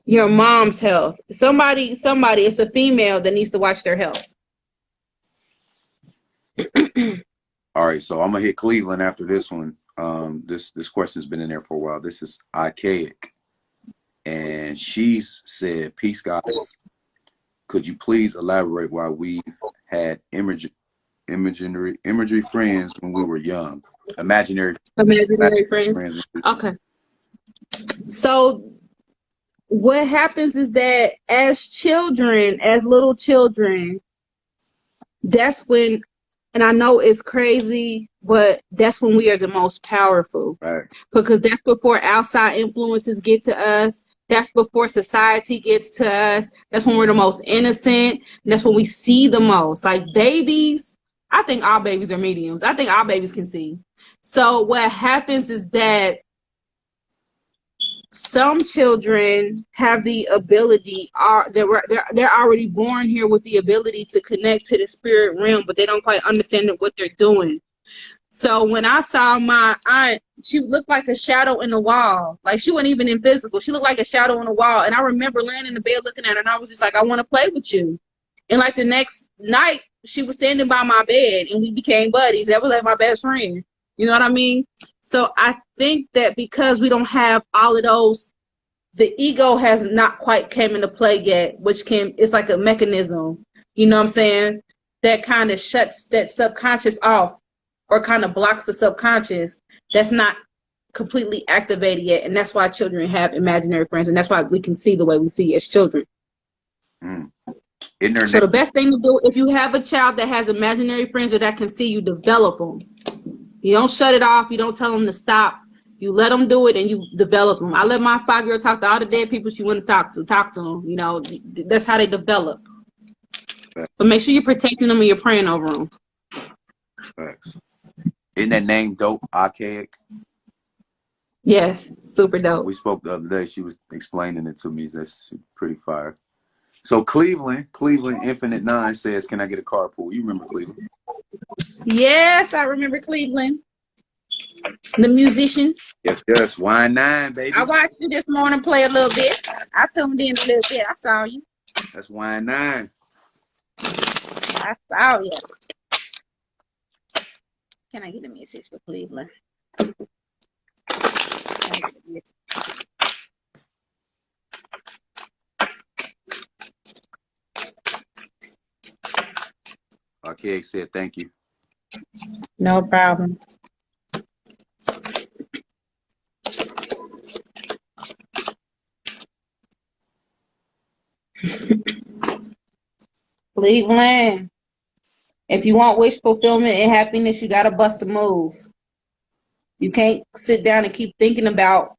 your mom's health. Somebody, it's a female that needs to watch their health. All right, so I'm gonna hit Cleveland after this one. This question's been in there for a while. This is Archaic, and she's said, "Peace, guys. Could you please elaborate why we had imagery friends when we were young? Imaginary friends. Okay. So what happens is that as little children, that's when, and I know it's crazy, but that's when we are the most powerful. Right. Because that's before outside influences get to us. That's before society gets to us. That's when we're the most innocent. And that's when we see the most. Like babies, I think all babies are mediums. I think all babies can see. So what happens is that some children have the ability, they're already born here with the ability to connect to the spirit realm, but they don't quite understand what they're doing. So when I saw my aunt, she looked like a shadow in the wall. Like she wasn't even in physical. She looked like a shadow in the wall. And I remember laying in the bed looking at her, and I was just like, I want to play with you. And like the next night, she was standing by my bed, and we became buddies. That was like my best friend. You know what I mean? So I think that because we don't have all of those, the ego has not quite came into play yet, it's like a mechanism, you know what I'm saying? That kind of shuts that subconscious off or kind of blocks the subconscious. That's not completely activated yet. And that's why children have imaginary friends. And that's why we can see the way we see as children. Mm. So the best thing to do, if you have a child that has imaginary friends or that can see you, develop them. You don't shut it off. You don't tell them to stop. You let them do it and you develop them. I let my 5-year-old talk to all the dead people she want to talk to them. That's how they develop. But make sure you're protecting them and you're praying over them. Thanks. Isn't that name dope? Archaic? Yes, super dope. We spoke the other day. She was explaining it to me. That's pretty fire. So Cleveland Infinite 9 says, can I get a carpool? You remember Cleveland? Yes, I remember Cleveland. The musician. Yes. Wine 9, baby. I watched you this morning play a little bit. I tuned in a little bit. I saw you. That's Wine 9. I saw you. Can I get a message for Cleveland? Archaic said thank you. No problem. Cleveland, if you want wish fulfillment and happiness, you gotta bust a move. You can't sit down and keep thinking about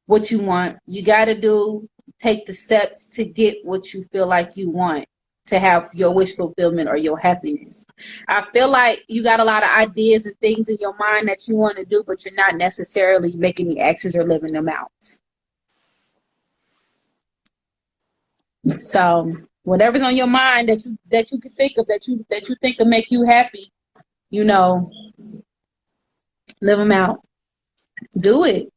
what you want. You got to take the steps to get what you feel like you want, to have your wish fulfillment or your happiness. I feel like you got a lot of ideas and things in your mind that you want to do, but you're not necessarily making the actions or living them out. So whatever's on your mind that you can think of, that you think will make you happy, you know, live them out. Do it.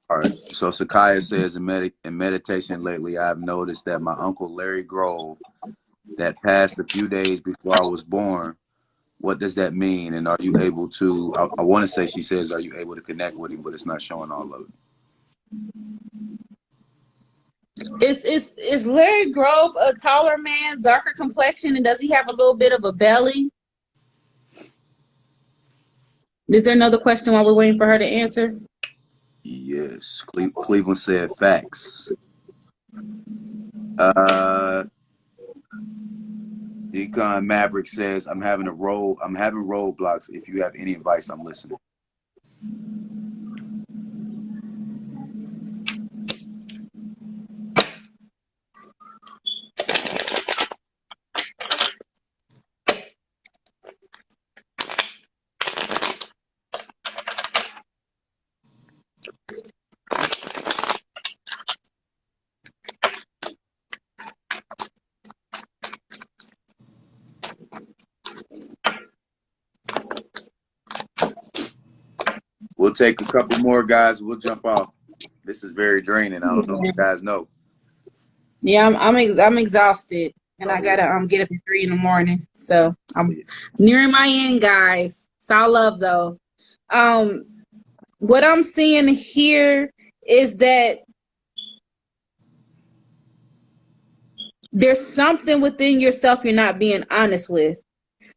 All right. So Sakaya says, in meditation lately, I've noticed that my uncle Larry Grove, that passed a few days before I was born. What does that mean? And are you able to, I want to say, she says, are you able to connect with him? But it's not showing all of it. Is Larry Grove a taller man, darker complexion, and does he have a little bit of a belly? Is there another question while we're waiting for her to answer? Yes. Cleveland said facts. Decon Maverick says, I'm having roadblocks. If you have any advice, I'm listening. We'll take a couple more, guys. We'll jump off. This is very draining. I don't know if you guys know. Yeah, I'm exhausted, and I gotta get up at 3 in the morning. So I'm nearing my end, guys. It's all love, though. What I'm seeing here is that there's something within yourself you're not being honest with.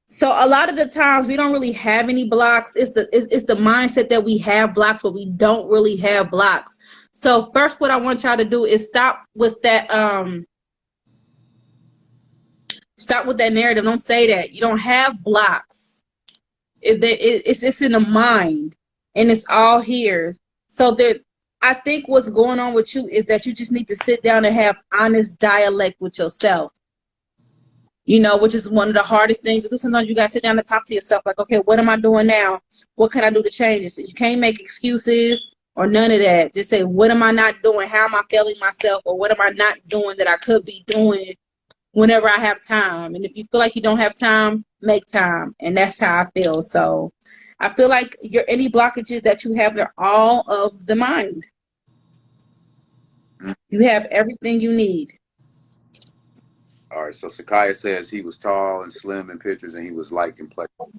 So a lot of the times we don't really have any blocks. It's the mindset that we have blocks, but we don't really have blocks. So first, what I want y'all to do is stop with that narrative. Don't say that. You don't have blocks. It's in the mind, and it's all here. So I think what's going on with you is that you just need to sit down and have honest dialect with yourself. You know, which is one of the hardest things to do. Sometimes you got to sit down and talk to yourself like, okay, what am I doing now? What can I do to change this? You can't make excuses or none of that. Just say, what am I not doing? How am I failing myself? Or what am I not doing that I could be doing whenever I have time? And if you feel like you don't have time, make time. And that's how I feel. So I feel like any blockages that you have, they're all of the mind. You have everything you need. All right, so Sakaya says he was tall and slim in pictures, and he was light complexion.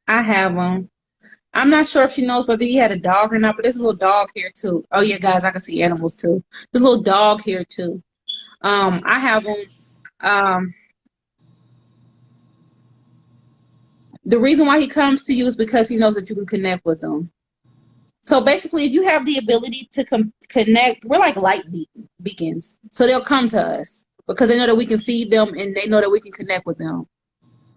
I have him. I'm not sure if she knows whether he had a dog or not, but there's a little dog here too. Oh yeah, guys, I can see animals too. There's a little dog here too. I have him. The reason why he comes to you is because he knows that you can connect with him. So basically, if you have the ability to connect, we're like light beacons. So they'll come to us because they know that we can see them and they know that we can connect with them.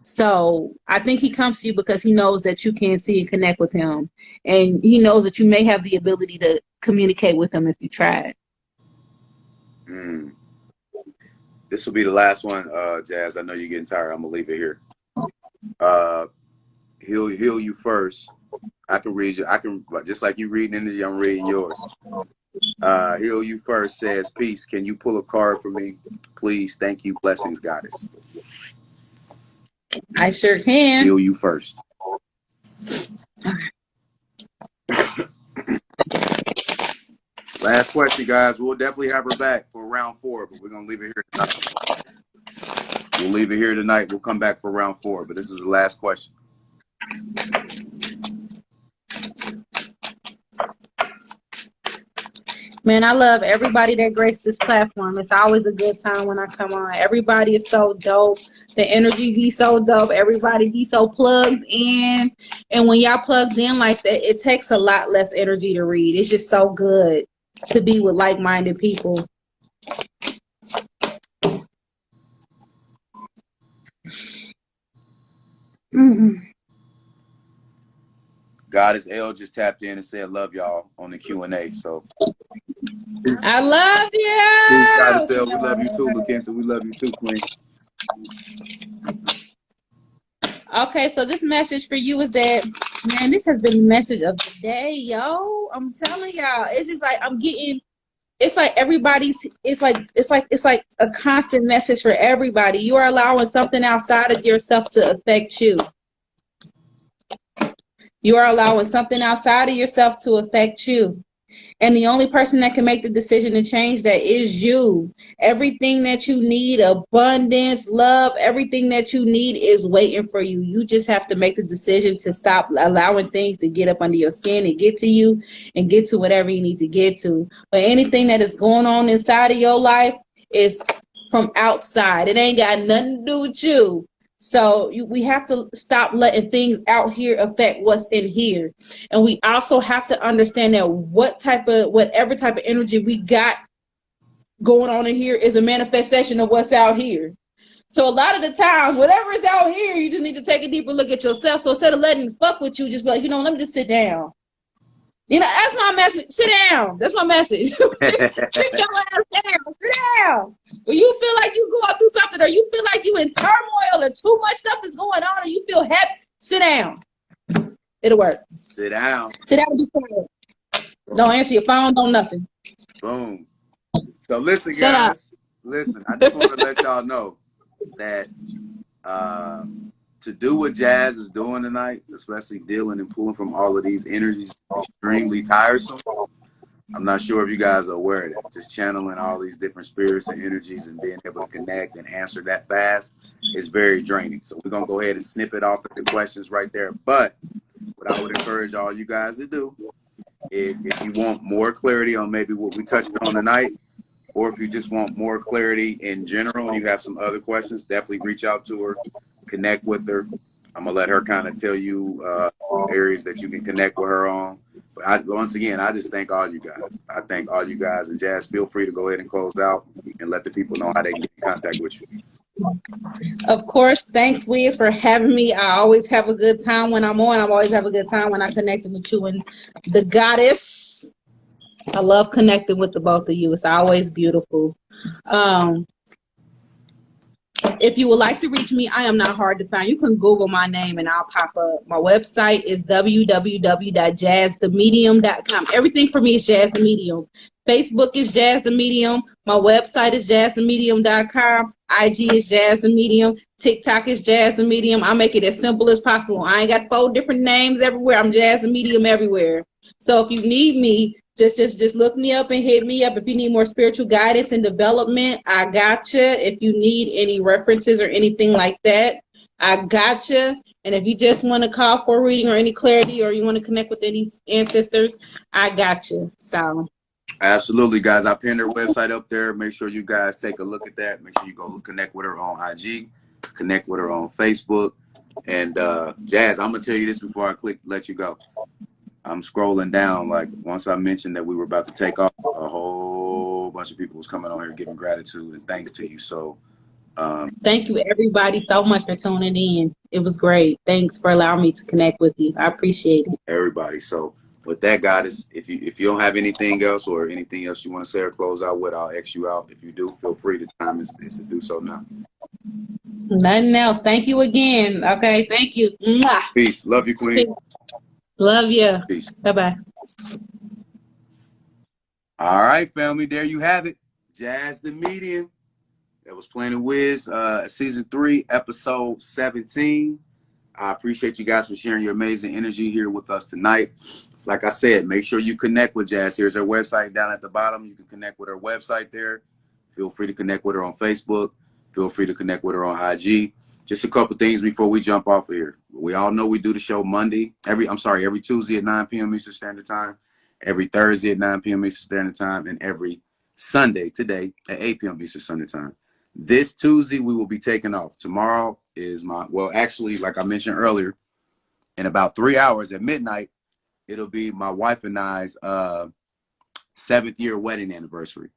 So I think he comes to you because he knows that you can see and connect with him. And he knows that you may have the ability to communicate with him if you try it. This will be the last one, Jazz. I know you're getting tired. I'm going to leave it here. He'll heal you first. I can read you. I can, just like you reading energy, I'm reading yours. Heal you first says, peace. Can you pull a card for me, please? Thank you. Blessings, goddess. I sure can. Heal you first. Last question, guys. We'll definitely have her back for round 4, but we're gonna leave it here tonight. We'll leave it here tonight. We'll come back for round 4, but this is the last question. Man, I love everybody that graced this platform. It's always a good time when I come on. Everybody is so dope. The energy be so dope. Everybody be so plugged in. And when y'all plugged in like that, it takes a lot less energy to read. It's just so good. to be with like-minded people. Goddess L just tapped in and said, "Love y'all" on the Q&A. So, I love peace, Goddess you. L. We love you too, LaKenta. We love you too, Queen. Okay, so this message for you is that, man, this has been the message of the day, yo. I'm telling y'all, it's just like I'm getting. It's like everybody's. It's like a constant message for everybody. You are allowing something outside of yourself to affect you. You are allowing something outside of yourself to affect you. And the only person that can make the decision to change that is you. Everything that you need, abundance, love, everything that you need is waiting for you. You just have to make the decision to stop allowing things to get up under your skin and get to you and get to whatever you need to get to. But anything that is going on inside of your life is from outside. It ain't got nothing to do with you. So we have to stop letting things out here affect what's in here. And we also have to understand that whatever type of energy we got going on in here is a manifestation of what's out here. So a lot of the times, whatever is out here, you just need to take a deeper look at yourself. So instead of letting it fuck with you, just be like, let me just sit down. That's my message. Sit down. That's my message. Sit your ass down. Sit down. When you feel like you going through something, or you feel like you in turmoil, or too much stuff is going on, and you feel happy, sit down. It'll work. Sit down. Sit down and be quiet. Don't answer your phone. Don't nothing. Boom. So listen, guys. Listen, I just want to let y'all know that to do what Jazz is doing tonight, especially dealing and pulling from all of these energies, extremely tiresome. I'm not sure if you guys are aware of that. Just channeling all these different spirits and energies and being able to connect and answer that fast is very draining. So we're going to go ahead and snip it off of the questions right there. But what I would encourage all you guys to do, if you want more clarity on maybe what we touched on tonight, or if you just want more clarity in general and you have some other questions, definitely reach out to her, connect with her. I'm going to let her kind of tell you areas that you can connect with her on. But once again, I just thank all you guys. I thank all you guys. And Jazz, feel free to go ahead and close out and let the people know how they can get in contact with you. Of course. Thanks, Wiz, for having me. I always have a good time when I'm on. I always have a good time when I connect with you and the goddess. I love connecting with the both of you. It's always beautiful. If you would like to reach me, I am not hard to find. You can Google my name and I'll pop up. My website is www.jazzthemedium.com. Everything for me is Jazz the Medium. Facebook is Jazz the Medium. My website is jazzthemedium.com. IG is Jazz the Medium. TikTok is Jazz the Medium. I make it as simple as possible. I ain't got 4 different names everywhere. I'm Jazz the Medium everywhere. So if you need me, just look me up and hit me up. If you need more spiritual guidance and development, I got you. If you need any references or anything like that, I got you. And if you just want to call for a reading or any clarity, or you want to connect with any ancestors, I got you. So absolutely, guys. I pinned her website up there. Make sure you guys take a look at that. Make sure you go connect with her on IG, connect with her on Facebook. And Jazz, I'm gonna tell you this before I let you go. I'm scrolling down, like once I mentioned that we were about to take off, a whole bunch of people was coming on here giving gratitude and thanks to you. So thank you everybody so much for tuning in. It was great. Thanks for allowing me to connect with you. I appreciate it. Everybody. So with that, Goddess, if you don't have anything else or anything else you want to say or close out with, I'll X you out. If you do, feel free. The time is to do so now. Nothing else. Thank you again. Okay. Thank you. Mwah. Peace. Love you, Queen. Peace. Love you. Peace. Bye-bye. All right, family. There you have it. Jazz the Medium. That was Planet Wiz, season 3, episode 17. I appreciate you guys for sharing your amazing energy here with us tonight. Like I said, make sure you connect with Jazz. Here's her website down at the bottom. You can connect with her website there. Feel free to connect with her on Facebook. Feel free to connect with her on IG. Just a couple things before we jump off of here. We all know we do the show every Tuesday at 9 p.m. Eastern Standard Time, every Thursday at 9 p.m. Eastern Standard Time, and every Sunday today at 8 p.m. Eastern Standard Time. This Tuesday, we will be taking off. Tomorrow is actually, like I mentioned earlier, in about 3 hours at midnight, it'll be my wife and I's 7th year wedding anniversary.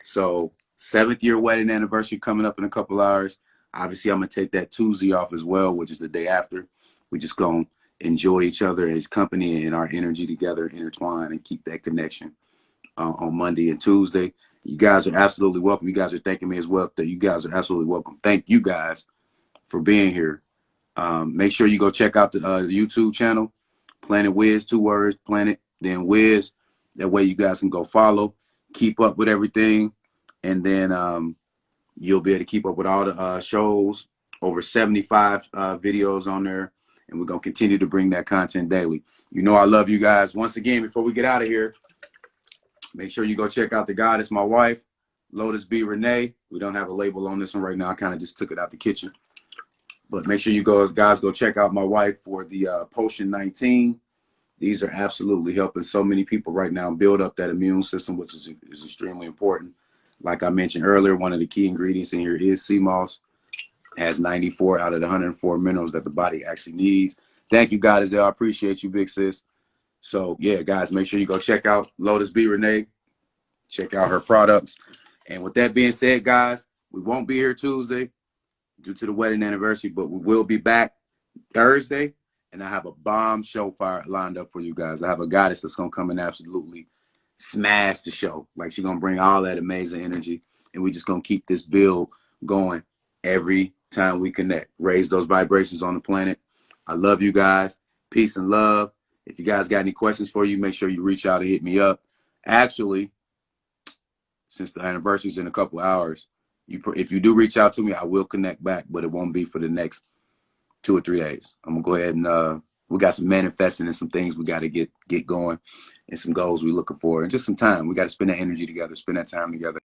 So 7th year wedding anniversary coming up in a couple hours. Obviously, I'm going to take that Tuesday off as well, which is the day after. We just going to enjoy each other as company and our energy together, intertwine, and keep that connection on Monday and Tuesday. You guys are absolutely welcome. You guys are thanking me as well. You guys are absolutely welcome. Thank you guys for being here. Make sure you go check out the YouTube channel, Planet Wiz, 2 words, Planet, then Wiz. That way you guys can go follow, keep up with everything, and then you'll be able to keep up with all the shows. Over 75 videos on there, and we're going to continue to bring that content daily. You know I love you guys. Once again, before we get out of here, make sure you go check out The Goddess, my wife, Lotus B. Renee. We don't have a label on this one right now. I kind of just took it out the kitchen. But make sure you guys go check out my wife for the Potion 19. These are absolutely helping so many people right now build up that immune system, which is extremely important. Like I mentioned earlier, one of the key ingredients in here is sea moss. It has 94 out of the 104 minerals that the body actually needs. Thank you, Goddess. I appreciate you, big sis. So, yeah, guys, make sure you go check out Lotus B. Renee. Check out her products. And with that being said, guys, we won't be here Tuesday due to the wedding anniversary, but we will be back Thursday. And I have a bomb show fire lined up for you guys. I have a goddess that's going to come and absolutely smash the show. Like, she's going to bring all that amazing energy. And we're just going to keep this build going every time we connect. Raise those vibrations on the planet. I love you guys. Peace and love. If you guys got any questions for you, make sure you reach out and hit me up. Actually, since the anniversary is in a couple hours, if you do reach out to me, I will connect back, but it won't be for the next 2 or 3 days. I'm going to go ahead and we got some manifesting and some things we got to get going and some goals we're looking for and just some time. We got to spend that energy together, spend that time together.